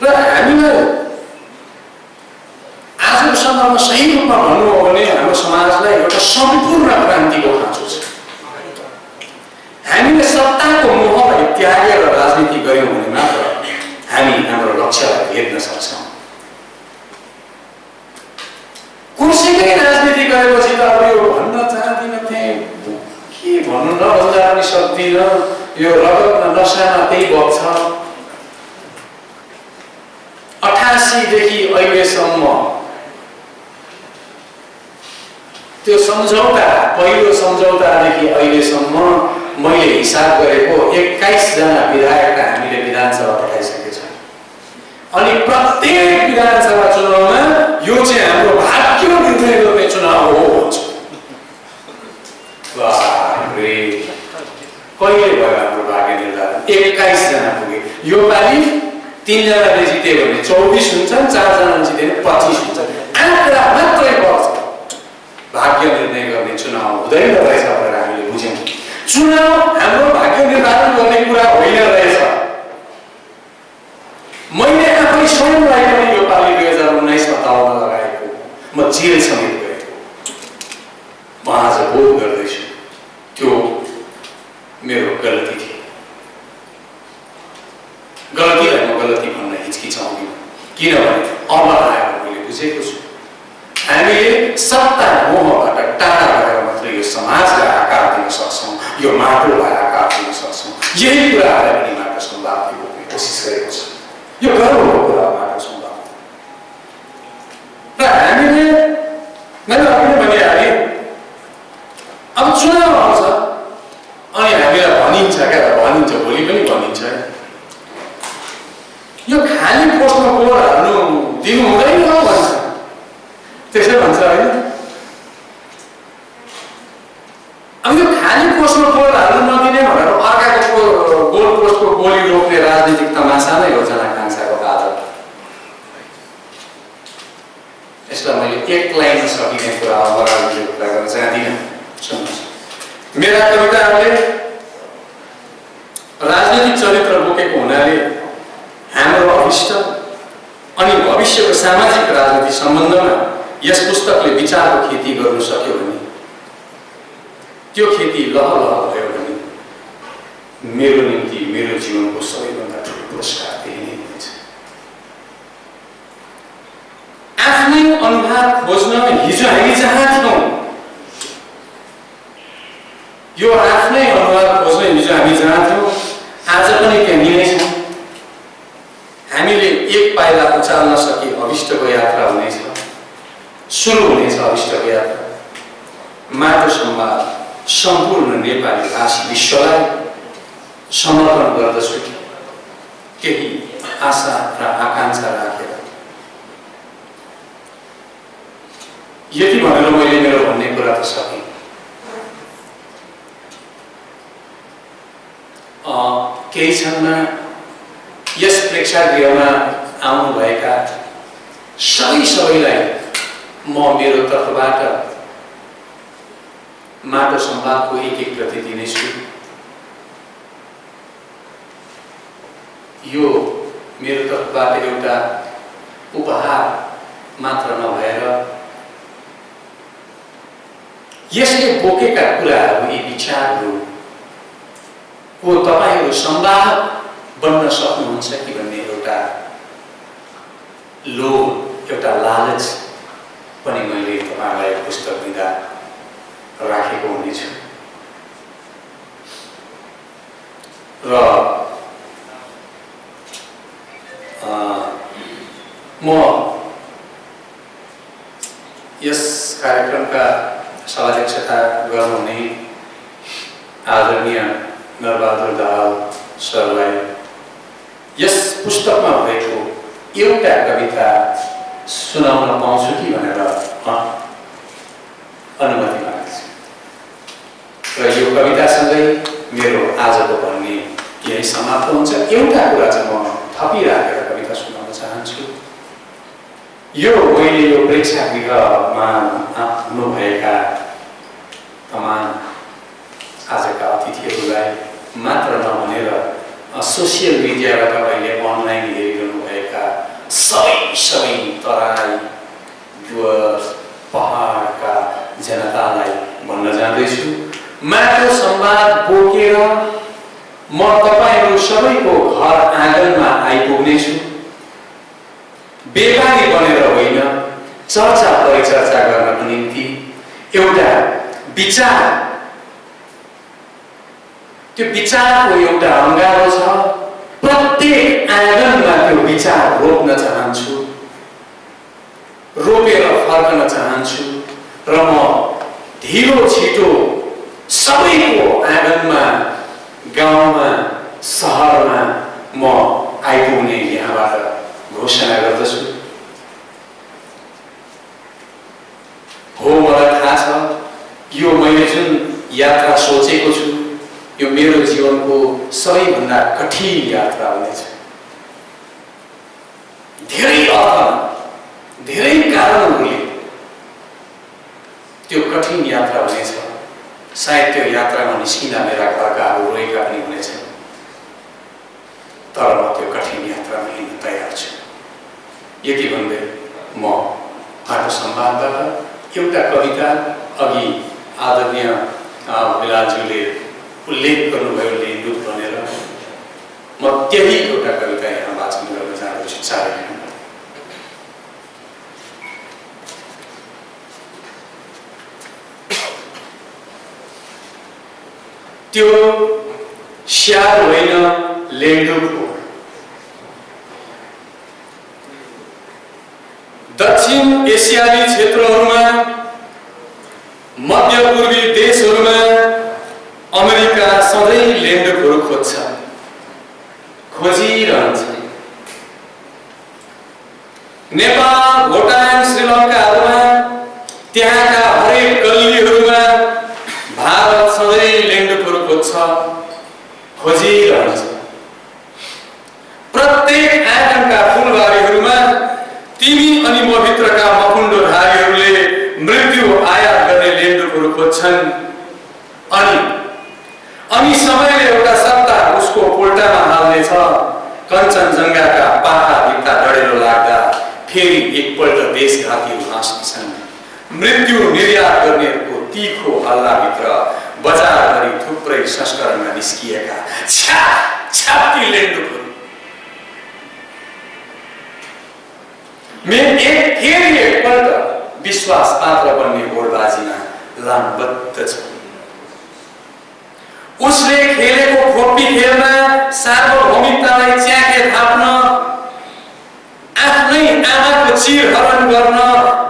र हामीलाई आजको सन्दर्भमा सही रूपमा भन्नु हो भने हाम्रो समाजलाई एउटा सम्पूर्ण क्रान्तिको खाँचो छ। हामीले सत्ताको मोहलाई त्यागेर राजनीति गर्यौँ भने मात्र हामी हाम्रो लक्ष्यलाई भेट्न सक्छौँ। कसैकै राजनीति गरेपछि त अब यो भन्न चाहदिनँ, थिएँ के भन्नु नभन्दा पनि सक्दिनँ, यो रगतमा नसामा त्यही बग्छ। 88 देखि अहिलेसम्म त्यो सम्झौता, पहिलो सम्झौतादेखि अहिलेसम्म मैले हिसाब गरेको 21 जना विधायकका हामीले विधानसभा पठाइसकेका छौँ। अनि प्रत्येक विधानसभा चुनावमा यो चाहिँ हाम्रो भाग्य निर्णय गर्ने चुनाव हो भन्छ। कहिले भयो हाम्रो भाग्य निर्धारण? 21 जना पुगे। यो पालि 3 जनाले जिते भने 24 हुन्छन्, 4 जनाले जिते भने 25 हुन्छन्। आँकडा मात्रै बढ्छ। भाग्य निर्णय गर्ने चुनाव हुँदैन रहेछ भनेर हामीले बुझ्यौँ। चुनाव हाम्रो भाग्य निर्धारण गर्ने कुरा होइन रहेछ। मैले आफै स्वयंलाई पनि यो पालि 2019मा दाउमा लगाएको, म जेल समेत गएको, म आज बोध गर्दैछु त्यो मेरो गलती थियो। गलतीलाई म गलती भन्न हिचकिचाउँदिनँ, किनभने अब आएर मैले बुझेको छु हामीले सत्ता मोहबाट टाढा भएर मात्र यो समाजलाई आकार दिन सक्छौँ, यो माटोलाई आकार दिन सक्छौँ। यही कुराहरूलाई पनि माटो सम्वादले बोक्ने कोसिस गरेको छ। यो गर्वको कुरा माटो सम्वाद। र हामीले मैले अघि नै भनिहालेँ, अब चुनाव आउँछ अनि हामीलाई भनिन्छ क्या, भनिन्छ, भोलि पनि भनिन्छ यो खाली पोस्टमा गोड हाल्नु दिनु हुँदैन भन्छ, त्यसै भन्छ होइन। अब यो खाली पोस्टमा गोड हाल्नु नदिने भनेर अर्काको गोल पोस्टको गोली रोक्ने राजनीतिक तमासा नै हो जनआकांक्षाको बाधा। यसलाई मैले एक लाइनमा सकिने कुरा अगाडि कुरा गर्न चाहदिनँ। सुन्नुहोस्, मेरा कविताहरूले राजनीतिक चरित्र बोकेको हुनाले हाम्रो अभिष्ट अनि भविष्यको सामाजिक राजनीति सम्बन्धमा यस पुस्तकले विचारको खेती गर्नु सक्यो भने, त्यो खेती लहलह भयो भने मेरो निम्ति मेरो जीवनको सबैभन्दा ठुलो पुरस्कार त्यही नै हुनेछ। आफ्नै अनुहार खोज्न हिजो हामी जहाँ थियौँ, यो आफ्नै अनुहार खोज्न हिजो हामी जहाँ थियौँ आज पनि त्यहाँ नै छौँ। हामीले एक पाइला उचाल्न सके अभिष्टको यात्रा हुनेछ, सुरु हुनेछ अभिष्टको यात्रा। माटो सम्वाद सम्पूर्ण नेपाली भाषी विश्वलाई समर्पण गर्दछु, केही आशा र आकांक्षा राखेर। यति भनेर मैले मेरो भन्ने कुरा त सकेँ। केही क्षणमा यस प्रेक्षागृहमा आउनुभएका सबैलाई म मेरो तर्फबाट माटो सम्वादको एक प्रति दिनेछु। यो मेरो तर्फबाट एउटा उपहार मात्र नभएर यसले बोकेका कुराहरू, यी विचारहरूको तपाईहरु संवाहक बन्न सक्नुहुन्छ कि भन्ने एउटा लोभ, एउटा लालच पनि मैले तपाईलाई पुस्तक दिँदा राखेको हुनेछु। र म यस कार्यक्रमका सभाध्यक्षता गर्नुहुने आदरणीय नरबहादुर दाहाल सरलाई यस पुस्तकमा भएको एउटा कविता सुनाउन पाउँछु कि भनेर अनुमति माग्छु। र यो कवितासँगै मेरो आजको भन्ने यही समाप्त हुन्छ। एउटा कुरा चाहिँ म थपिराखेर कविता सुनाउन चाहन्छु। यो मैले यो प्रेक्षागृहमा आउनुभएका तमाम आजका अतिथिहरूलाई मात्र नभने सोसियल मिडियाबाट अहिले अनलाइन हेरिरहनु भएका सबै तराई डुवर्स पहाडका जनतालाई भन्न जाँदैछु, माटो संवाद बोकेर म तपाईहरु सबैको घर आँगनमा आइपुग्नेछु। बेकारी बनेर होइन, चर्चा परिचर्चा गर्नको निम्ति एउटा विचार, त्यो विचारको एउटा अङ्गालो छ। प्रत्येक आँगनमा त्यो विचार रोप्न चाहन्छु, रोपेर फर्कन चाहन्छु र म ढिलो छिटो सबैको आँगनमा, गाउँमा, सहरमा म आइपुग्ने यहाँबाट घोषणा गर्दछु। हो, मलाई थाहा छ यो मैले जुन यात्रा सोचेको छु यो मेरो जीवनको सबैभन्दा कठिन यात्रा हुनेछ। धेरै अर्थमा, धेरै कारणहरूले त्यो कठिन यात्रा हुनेछ। सायद त्यो यात्रामा निस्किँदा मेरा घरकाहरू रोएका पनि हुनेछन्, तर म त्यो कठिन यात्रामा हिँड्न तयार छु। यति भन्दै म माटो संवादबाट एउटा कविता अघि आदरणीय बिलालज्यूले उल्लेख गर्नुभयो लेन्दुक भनेर, म त्यही एउटा कविता यहाँ वाचन गर्न चाहन्छु। चारै त्यो स्याल होइन लेन्दुक हो। दक्षिण एसियाली क्षेत्रहरूमा, मध्य पूर्वी देशहरूमा अमेरिका सधैँ लेन्दुकहरू खोज्छ, खोजिरहन्छ। नेपाल, भुटान, श्रीलङ्काहरूमा त्यहाँका हरेक गल्लीहरूमा भारत सधैँ लेन्दुकहरू खोज्छ, खोजिरहन्छ। प्रत्येक आँगनका फुलबारीहरूमा तिमी अनि म भित्रका मकुण्डोधारीहरूले मृत्यु आयात गर्ने लेन्दुकहरू खोज्छन्। अनि समयले एउटा सत्ता उसको पोल्टामा हाल्नेछ। कञ्चनजङ्घाका पाखा भित्ता डढेलो लाग्दा फेरि एकपल्ट देशघातीहरू हाँस्नेछन्। मृत्यु निर्यात गर्नेहरूको तीखो हल्लाभित्र बजारभरि थुप्रै संस्करणमा निस्किएका छाती लेन्दुकहरू। फेरि एकपल्ट विश्वास पात्र बन्ने होडबाजीमा लामबद्ध छ। उसले खेलेको खोपी खेलमा सार्वभौमिकतालाई च्याखे थाप्न, आफ्नै आमाको चिरहरण गर्न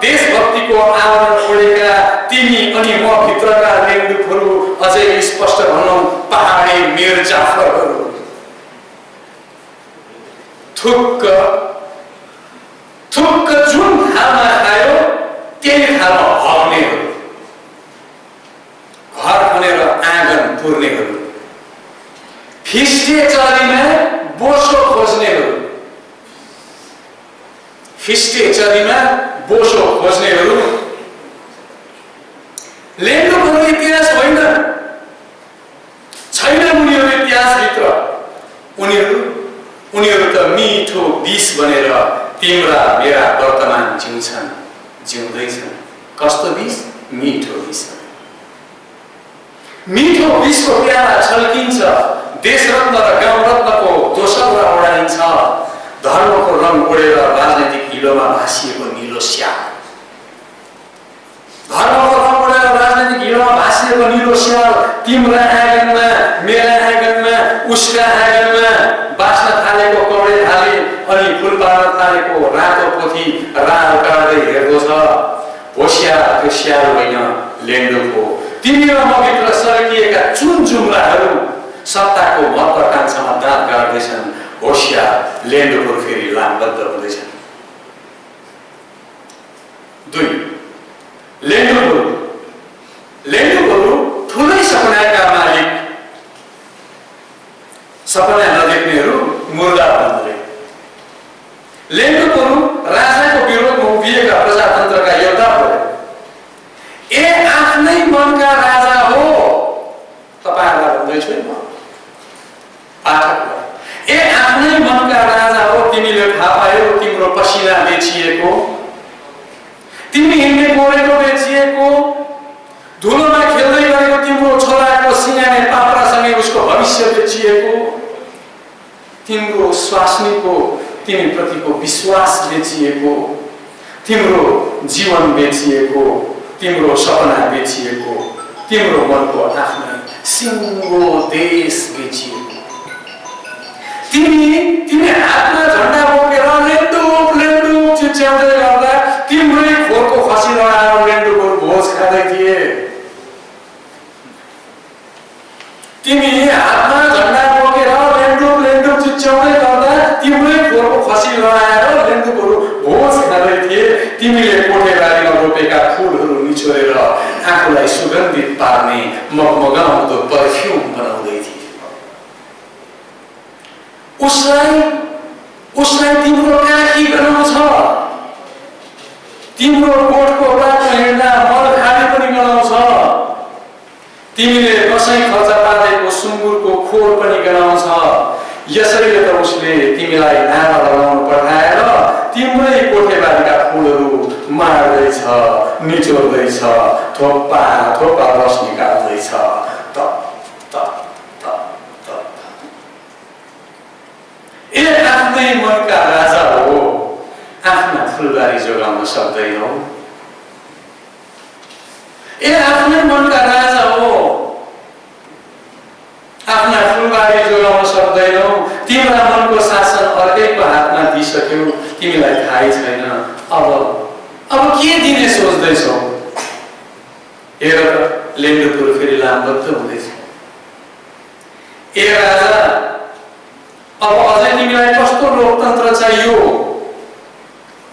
देशभक्तिको आवरण ओढेका तिमी अनि म भित्रका लेन्दुकहरू, अझै स्पष्ट भनौँ पहाडी मिर जाफरहरू, थुक्क जुन थालमा खायो त्यही थालमा हग्नेहरू, घर खनेर आँगन पुर्नेहरू, फिस्टे चरीमा बोसो खोज्नेहरू, फिस्टे चरीमा बोसो खोज्नेहरू। लेन्दुकहरू इतिहास होइन, छैन उनीहरू इतिहासभित्र। उनीहरू त मिठो विष बनेर तिम्रा मेरा वर्तमान जिउँछन्, जिउँदैछन्। कस्तो विष? मिठो विष। मिठो विषको प्याला छल्किन्छ, देशरत्न र गाउँरत्नको दोस्रोमा ओढाइन्छ। धर्मको रङ ओढेर राजनैतिक हिलोमा भासिएको निलो स्याल, धर्मको रङ ओढेर राजनैतिक हिलोमा भासिएको निलो स्याल तिम्रा आँगनमा, मेरा आँगनमा, उसका आँगनमा बाँच्न थालेको कौडे थाले अनि फुल पार्न थालेको रातो पोथी राह काट्दै हेर्दो छ। होसियार त्यो स्याल होइन, लेन्दुक हो। तिमी र म भित्र सर्किएका चुन जुम्राहरू सत्ताको महत्वाकांक्षामा दाँत गाड्दैछन्। होसियार लेन्दुकहरू फेरि लामबद्ध हुँदैछन्। 2. लेन्दुकहरू ठुलै सपनाका मालिक, सपना नदेख्नेहरू मुर्दा बन्धुले। लेन्दुकहरू राजाको विरोधमा उभिएका प्रजातन्त्रका योद्धा हो। आफ्नै मनका राजा हो। तपाईहरुलाई भन्दैछु म, पाठकलाई बेचिएको, तिमी हिँड्ने गोरेको बेचिएको, धुलोमा खेल्दै गरेको तिम्रो छोराको सिङ्गाने पात्रासँगै उसको भविष्य बेचिएको, तिम्रो स्वास्नीको तिमी प्रतिको विश्वास बेचिएको, तिम्रो जीवन बेचिएको, तिम्रो सपना बेचिएको, तिम्रो मनको आफ्नै सिङ्गो देश बेचिएको। तिमी हातमा झण्डा बोकेर लेन्डुप चिच्याउँदै गर्दा तिम्रै खोरको खसी लगाएर लेन्डुपको भोज खाँदै थिए। तिमी हातमा झण्डा बोकेर लेन्डुप चिच्याउँदै गर्दा तिम्रै खोरको खसी लगाएर लेन्डुपहरू भोज खाँदै थिए। तिमीले कोठेबारीमा रोपेका फुलहरू निचोरेर आफूलाई सुगन्धित पार्ने मगमगाउँदो परफ्युम बनाउँदै थिए। उसलाई तिम्रो काखी बनाउँछ, तिम्रो कोठको बाटो हिँड्दा मलखाडी पनि गनाउँछ, तिमीले कसै खर्च पारेको सुँगुरको खोर पनि गनाउँछ। यसैले त उसले तिमीलाई नारा लगाउन पठाएर तिम्रै कोठेबारीका फुलहरू मार्दैछ, निचोर्दैछ, थोपा रस निकाल्दैछ। आफ्नै मनका राजा हो, आफ्ना फुलबारी जोगाउन सक्दैनौ। आफ्नै मनका राजा हो, आफ्ना फुलबारी जोगाउन सक्दैनौ। तिम्रा मनको शासन अर्कैको हातमा दिइसक्यौ, तिमीलाई थाहै छैन। अब के दिने सोच्दैछौ? हेर त लेन्डुपुर फेरि लामबद्ध हुँदैछ। राजा, अब अझै तिमीलाई कस्तो लोकतन्त्र चाहियो?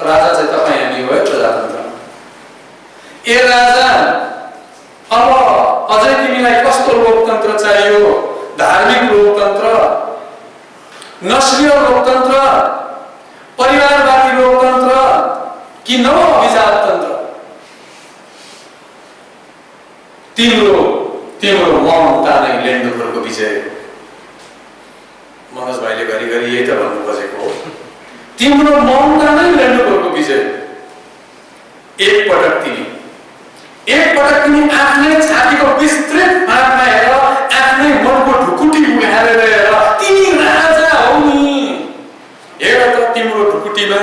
राजा चाहिँ तपाईँ हामी हो, प्रजातन्त्र। राजा, अब अझै तिमीलाई कस्तो लोकतन्त्र चाहियो? धार्मिक लोकतन्त्र, नस्लीय लोकतन्त्र, परिवारवादी लोकतन्त्र कि नव अभिजाततन्त्र? तिम्रो ममता नै लेन्डुपुरको विजय हो। मनोज भाइले घरिघरि यही त भन्नु खोजेको हो। तिम्रो ममता नै लेन्डुपुरको विजय। एकपटक तिमी आफ्नै छातीको विस्तृत फाँटमा हेर, आफ्नै मनको ढुकुटी उघारेर हेर, तिमी राजा हौ नि। हेर त तिम्रो ढुकुटीमा,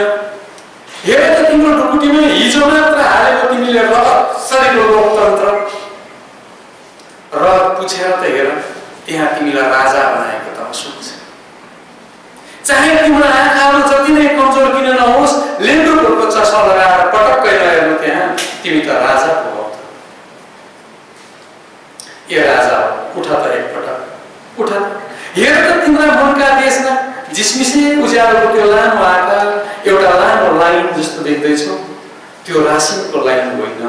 हिजो मात्र हालेको तिमीले रगतसरीको लोकतन्त्र। र पुछेर त हेर, त्यहाँ तिमीलाई राजा बनाएको त सुन्छ। चाहे तिम्रो आँखाहरू जति नै कमजोर किन नहोस्, लेन्डुपुरको चस्मा लगाएर पटक्कै नहेर्नु, त्यहाँ तिमी त राजा हो। राजा उठ त एकपटक उठ। हेर त तिम्रा मनका देशमा झिसमिसे उज्यालोको त्यो लामो आकार एउटा लामो लाइन जस्तो देख्दैछौ। त्यो रासिनको लाइन होइन,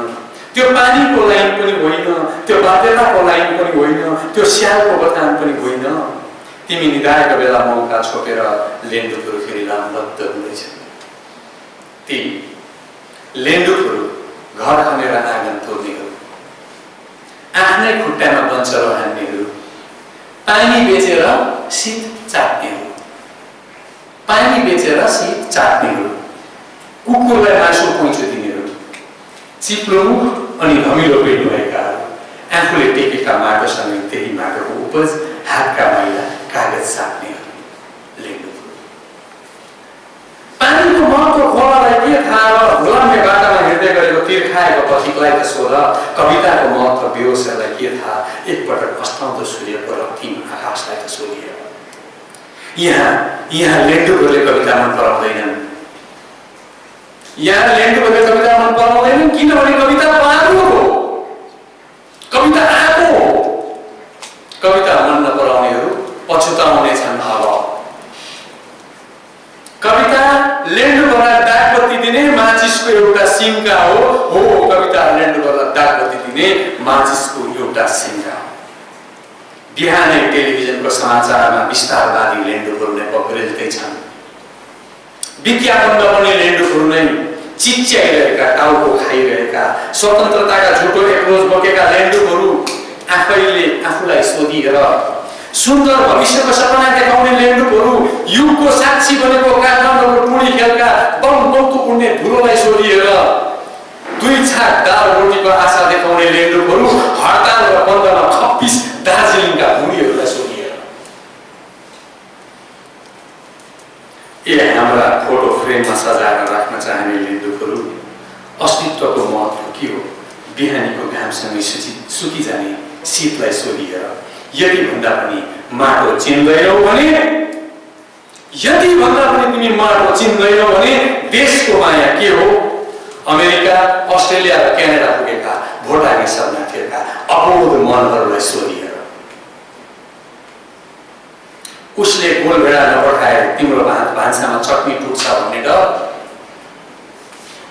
त्यो पानीको लाइन पनि होइन, त्यो बाध्यताको लाइन पनि होइन, त्यो स्यालको बथान पनि होइन। तिमी निदाएको बेला मौका छोपेर लेन्डुपुर फेरि लामबद्ध हुँदैछ। ती लेन्डुपुर घर खनेर आँगन तोड्नेहरू, आफ्नै खुट्टामा बन्चरो हान्नेहरू, पानी बेचेर शीत चाट्नेहरू, कुकुरलाई मासु पैँचो दिनेहरू, चिप्लो अनि धमिलो पेट भएकाहरू, आफूले टेकेका माटोसँगै त्यही माटोको उपज हातका मैला कागज साट्नेहरू। लेन्डुपुर पानीको महत्त्व खोलालाई के थाहा? गुलामे बाटामा हिँड्दै गरेको तिर्खाएको पथिकलाई त सोध। कविताको महत्त्व बेहोसहरूलाई के थाहा? एकपटक अस्ताउँदो सूर्यको रक्तिम आकाशलाई त सोधियो। यहाँ लेन्डुपुरले कविता मन पराउँदैनन्। किनभने कविता बाँड्नु हो, कविता आएको हो। कविता मन नपराउनेहरू पछुताउने छन्। अब कविता लेन्डुपुरलाई दागबत्ती दिने माचिसको एउटा सिङ्का हो। कविता लेन्डुपुरलाई दागबत्ती दिने माचिसको एउटा सिङ्का हो। बिहानै टेलिभिजनको समाचारमा विस्तारवादी लेन्डुपुर नै पक्रेल्दै छन्। विज्ञापनमा पनि लेन्डुपुर नै चिच्याइरहेका, टाउको खाइरहेका, स्वतन्त्रताका झुटो एप्रोच बोकेका लेन्डुपुरहरू आफैले आफूलाई सोधिएर सुन्दर भविष्यको सपना देखाउने लेन्डुपुरहरू, युगको साक्षी बनेको काठमाडौँको टुडी खेलका बम बन्दुक पुण्य धुलोलाई सोधिएर 2 छाक दाल रोटीको आशा देखाउने लेन्डुकहरू हडताल र बन्दमा खप्पिस दार्जिलिङका भुँडीहरूलाई सोधिएर। हाम्रा फोटो फ्रेममा सजाएर राख्न चाहने लेन्डुकहरू अस्तित्वको महत्त्व के हो? बिहानीको घामसँगै सुकी जाने शीतलाई सोधिएर। यदि भन्दा पनि माटो चिन्दैनौ भने, यदि भन्दा पनि तिमी माटो चिन्दैनौ भने देशको माया के हो? अमेरिका, अस्ट्रेलिया र क्यानाडा पुगेका भोटानी शरणार्थीहरूका अबोध मनहरूलाई सोधिएर। उसले गोलभेडा नपठाए तिम्रो भान्सामा चटनी टुट्छ भन्ने डर,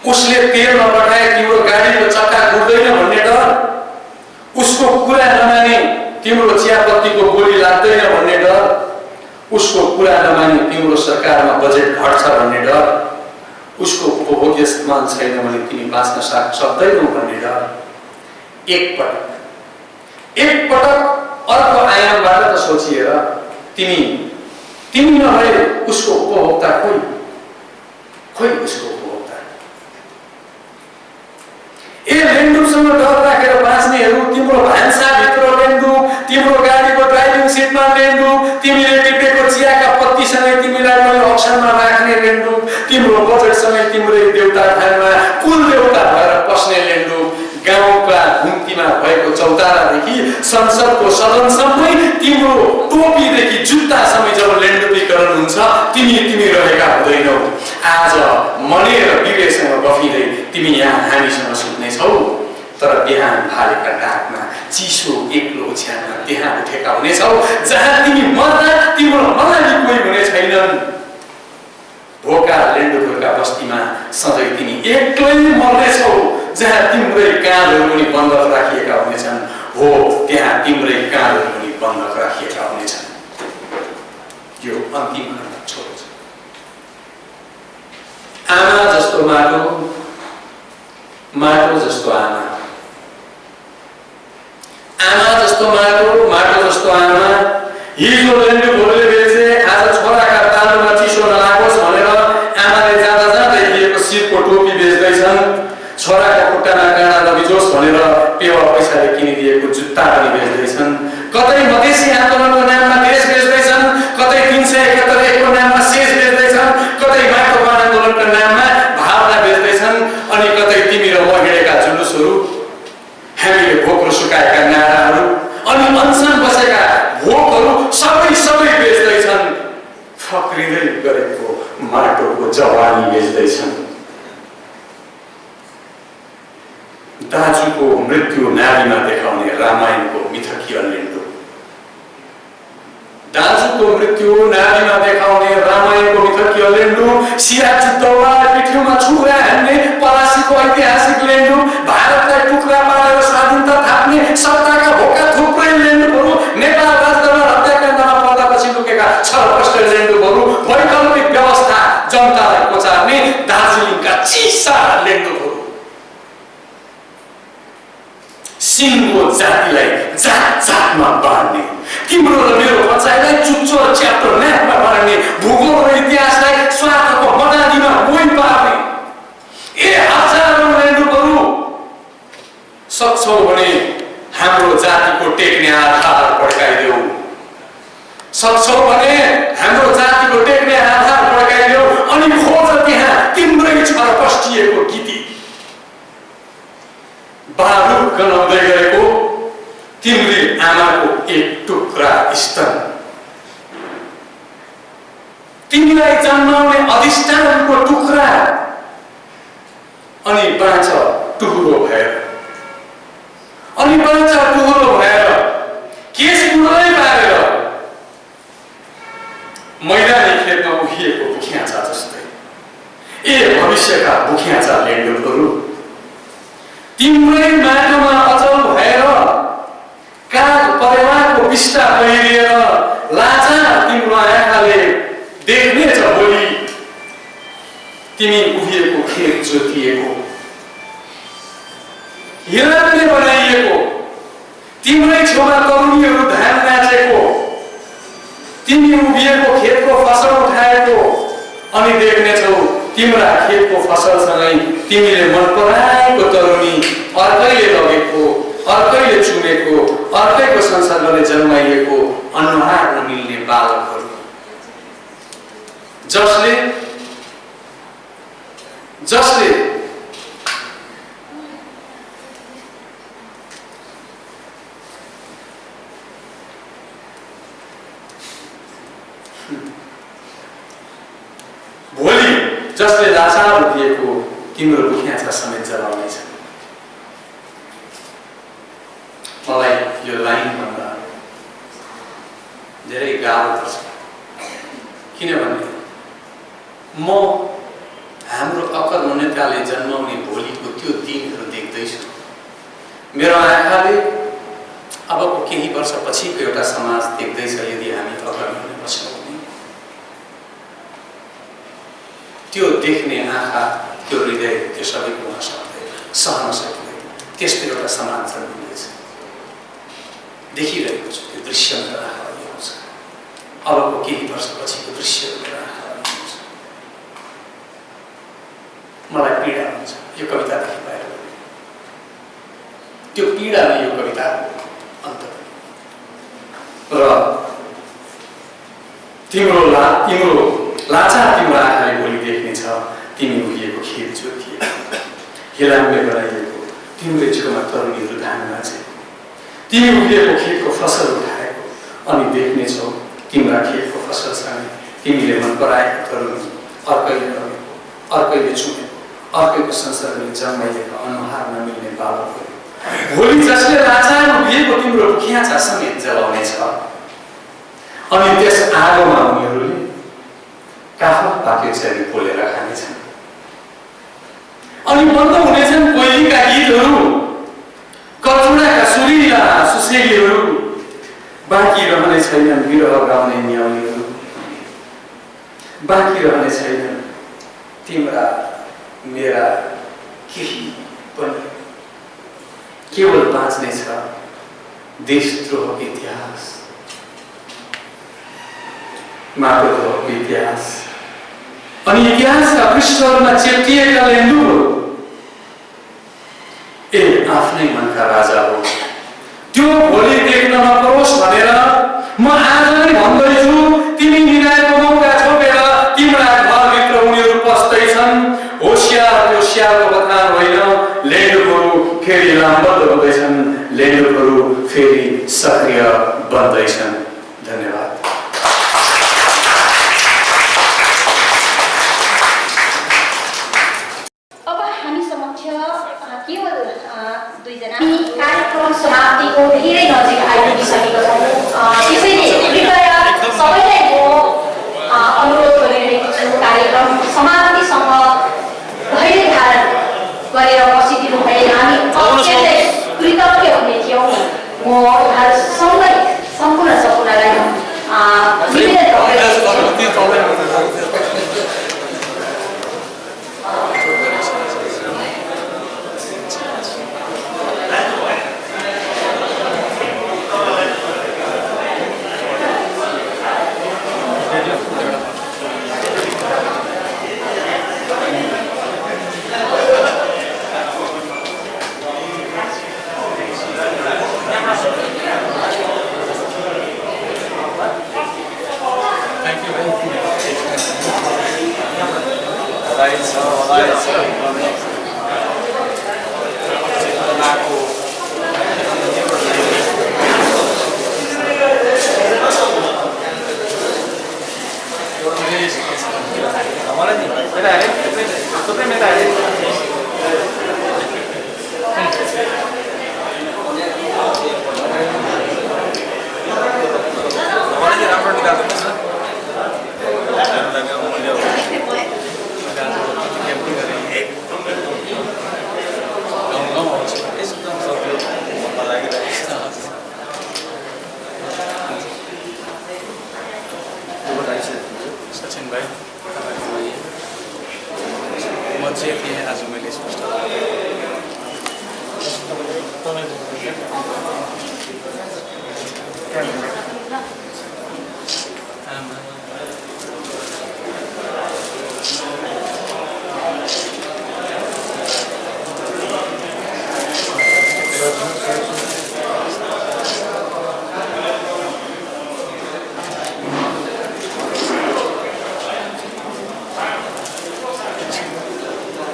उसले तेल नपठाए तिम्रो गाडीको चक्का घुर्दैन भन्ने डर, उसको कुरा नमाने तिम्रो चियापत्तीको गोली लाग्दैन भन्ने डर, उसको कुरा नमाने तिम्रो सरकारमा बजेट घट्छ भन्ने डर, उसको उपभोग्य सामान छैन भने तिमी बाँच्न सक्दैनौ भन्ने डर। एकपटक अर्को आयामबाट त सोचिएर तिमी नभए उसको उपभोक्ता खोइ उसको उपभोक्ता। लेन्डुकसँग डर राखेर बाँच्नेहरू, तिम्रो भान्साभित्र लेन्डुक, तिम्रो गाडीको ड्राइभिङ सिटमा लेन्डुक, तिमीले टिपेको चियाका पत्तीसँगै तिमीलाई मैले अक्सनमा राख्ने लेन्डुक, तिम्रो बजेटसँगै तिम्रै देउता थानमा कुल देउता भएर पस्ने लेन्डुक, गाउँका घुम्तीमा भएको चौतारादेखि संसदको सदनसम्मै तिम्रो टोपीदेखि जुत्तासम्मै जब लेन्डुकीकरण हुन्छ तिमी रहेका हुँदैनौ। आज मने र बिरेसँग गफिँदै तिमी यहाँ हामीसँग सुत्नेछौ, तर बिहान भालेका डाकमा चिसो एक्लो ओछ्यानमा त्यहाँ उठेका हुनेछौ जहाँ तिमी मर्दा तिम्रो मलाई कोही हुने छैनन्। भोका लेन्डुकहरूका बस्तीमा सधैँ तिमी एक्लै मर्नेछौ जहाँ तिम्रै काँधहरू पनि बन्धक राखिएका हुनेछन्। हो, त्यहाँ तिम्रै काँधहरू पनि बन्धक राखिएका हुनेछन्। यो अन्तिम घटना छोडो। आमा जस्तो माटो, माटो जस्तो आमा, आमा जस्तो माटो, माटो जस्तो आमा। हिजो लेन्डुकहरूले बेचे, आज छोराका तालुमा चिसो नलागोस् भनेर आमाले जाँदा जाँदै दिएको शिरको टोपी बेच्दैछन्। छोराका खुट्टामा काँडा नबिजोस् भनेर पेवा पैसाले किनिदिएको जुत्ता पनि बेच्दैछन्। कतै मधेसी आन्दोलनको नाममा देश बेच्दैछन्, कतै 371 को नाममा शेष बेच्दैछन्, कतै माटो आन्दोलनको नाममा भावना बेच्दैछन्, अनि कतै तिमी र म हिँडेका जुलुसहरू, हामीले भोक र सुकाएका नाराहरू, अनि अनसन बसेका भोकहरू सबै बेच्दैछन्। फक्रिँदै गरेको माटोको जवानी बेच्दैछन्। दाजुको मृत्यु नारीमा देखाउने रामायणको मिथकीय लेन्डुक, दाजुको मृत्यु नारीमा देखाउने रामायणको मिथकीय लेन्डुक, सिराची दौडा पिठ्यूमा छुरा हान्ने पलासीको ऐतिहासिक लेन्डुक, भारतलाई टुक्रा पारेर स्वाधीनता थाप्ने सत्ताका भोका थुप्रै लेन्डुकहरू, नेपाल राजदरबार हत्याकाण्डमा पर्दापछि लुकेका छरपष्ट लेन्डुकहरू, वैकल्पिक व्यवस्था जनतालाई पचार्ने दार्जिलिङका चिसा लेन्डुकहरू, सिङ्गो जातिलाई जातमा बाँड्ने, तिम्रो र मेरो बच्चालाई चुच्चो र च्याप्टो न्यापमा बाँड्ने, भूगोल र इतिहासलाई स्वार्थको मदानीमा मोही पार्ने। हजारौं लेन्डुकहरू सक्छौ भने हाम्रो जातिको टेक्ने आधार पड्काइदेऊ, सक्छौ भने हाम्रो जातिको टेक्ने आधार पड्काइदेऊ, अनि खोज त्यहाँ तिम्रै छरपष्टिएको गीती बारुद गनाउँदै गरेको तिम्री आमाको एक टुक्रा स्तन, तिमीलाई जन्माउने अधिष्ठानको टुक्रा, अनि बाँच टुहुरो भएर, केस बुढै पारेर मैदानी खेतमा उभिएको बुखियाचा जस्तै। भविष्यका बुखियाचा लेन्डुकहरू तिम्रै माटोमा अचल भएर काग परेवाको पिस्टा पहिरिएर लाचा तिम्रो आँखाले देख्नेछ भोलि तिमी उभिएको खेत जोतिएको, हिरणले बनाइएको, तिम्रै छेउमा तरुणीहरू धान नाचेको, तिमी उभिएको खेतको फसल उठाएको, अनि देख्नेछौ तिम्रा खेतको फसलसँगै तिमीले मन पराएको तरुनी, अर्कैले लगेको, अर्कैले चुमेको, अर्कैको संसर्गले जन्माइएको अनुहार नमिल्ने बालकहरू, जसले भोलि जसले लाचार दिएको तिम्रो दुख्याचा समेत जलाउनेछ। मलाई यो लाइन भन्दा धेरै गाह्रो पर्छ, किनभने म हाम्रो अकर्मण्यताले जन्माउने भोलिको त्यो दिनहरू देख्दैछु। मेरो आँखाले अबको केही वर्षपछिको एउटा समाज देख्दैछ। यदि हामी अकर्मण्य बस्छौँ भने त्यो देख्ने आँखा, त्यो हृदय, त्यो सबै पुग्न सक्दैन, सहन सक्दैन। त्यस्तो एउटा समाज जन्मिँदैछ, देखिरहेको छु। त्यो दृश्य मेरो आँखाले आउँछ। अबको केही वर्षपछिको दृश्य मेरो आँखाले आउँछ। मलाई पीडा हुन्छ यो कवितादेखि बाहिर। त्यो पीडा नै यो कविताको अन्त। र तिम्रो लाचार तिम्रो आँखाले भोलि देख्नेछ। तिमी उभिएको खेत जोतिएको, हिलामले गराइएको तिम्रो छेउमा तरुनीहरू धान नाचे, तिमी उभिएको खेतको फसल उठाएको, अनि देख्नेछौ तिम्रा खेतको फसलसँग तिमीले मन पराएको तरुनी, अर्कैले लगेको, अर्कैले चुमेको, अर्कैको संसर्गले जन्माइएको अनुहार नमिल्ने बालकहरू, भोलि जसले लाचार उभिएको तिम्रो दुख्याचा समेत जलाउनेछ। अनि त्यस आगोमा उनीहरूले काफल पाक्यो चरी पोलेर खानेछन्। अनि बन्द हुनेछन् कोइलीका गीतहरू, कचुडाका सुरिला सुसेलीहरू, बाँकी रहने छैनन् विरह गाउने न्याउलीहरू, बाँकी रहने छैनन् तिम्रा मेरा केही पनि। केवल बाँच्ने छ देशद्रोहको इतिहास, मातृद्रोहको इतिहास, अनि इतिहासका पृष्ठहरूमा चेप्टिएका लेन्दुहरू। ए आफ्नै मनका राजा हो, त्यो भोलि देख्न नपरोस् भनेर म आज नै भन्दैछु। तिमी निराएको मौका छोपेर तिम्रा घरभित्र उनीहरू पस्दैछन्। होसियार त्यो स्यालको बथान होइन, लेन्डुहरू फेरि लामबद्ध हुँदैछन्, लेन्डुहरू फेरि सक्रिय बन्दैछन्। धन्यवाद। कार्यक्रम समाप्तिको धेरै नजिक आइपुगिसकेको छौँ। त्यसैले कृपया सबैलाई म अनुरोध गरिरहेको छु, कार्यक्रम समाप्तिसँग धैर्य धारण गरेर बसिदिनु भए हामी अत्यन्तै कृतज्ञ हुने थियौँ। म यहाँहरूसँगै सम्पूर्ण सपुनालाई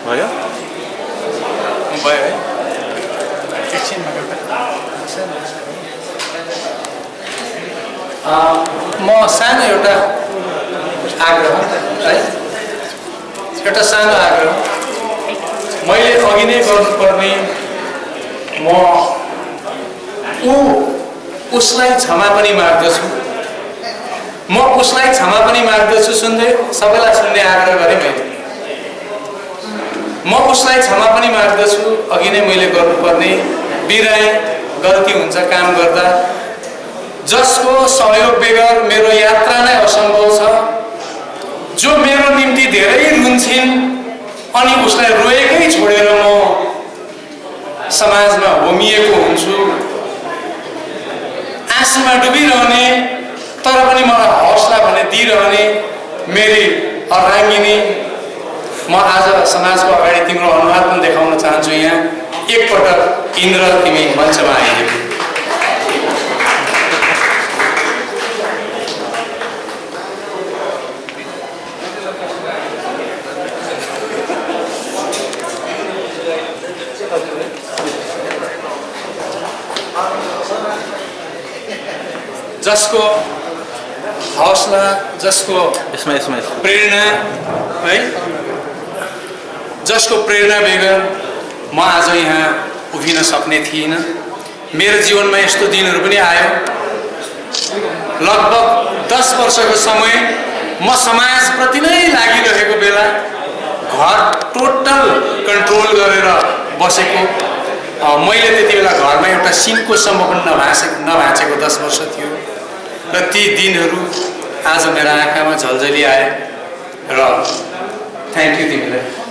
भयो भयो है एकछिनमा म सानो एउटा आग्रह है एउटा सानो आग्रह मैले अघि नै गर्नुपर्ने उसलाई क्षमा पनि माग्दछु म उसलाई क्षमा पनि माग्दछु सुन्दै सबैलाई सुन्ने आग्रह गरेँ मैले म उसलाई क्षमा पनि माग्दछु अघि नै मैले गर्नुपर्ने बिराए गल्ती हुन्छ काम गर्दा जसको सहयोग बेगर मेरो यात्रा नै असम्भव छ जो मेरो निम्ति धेरै रुन्छिन् अनि उसलाई रोएकै छोडेर म समाजमा होमिएको हुन्छु आँसुमा डुबिरहने तर पनि मलाई हौसला भने दिइरहने मेरी अर्धाङ्गिनी म आज समाजको अगाडि तिम्रो अनुहार पनि देखाउन चाहन्छु यहाँ एकपटक इन्द्र तिमी मञ्चमा आइदियौ जसको हौसला जसको प्रेरणा है जसको प्रेरणा बेगर म आज यहाँ उभिन सक्ने थिइनँ मेरो जीवनमा यस्तो दिनहरू पनि आयो लगभग 10 वर्षको समय म समाजप्रति नै लागिरहेको बेला घर टोटल कन्ट्रोल गरेर बसेको मैले त्यति बेला घरमा एउटा सिन्कोसम्म पनि नभाँचेको 10 वर्ष थियो र ती दिनहरू आज मेरा आँखामा झलझली आए र थ्याङ्क यू तिमीलाई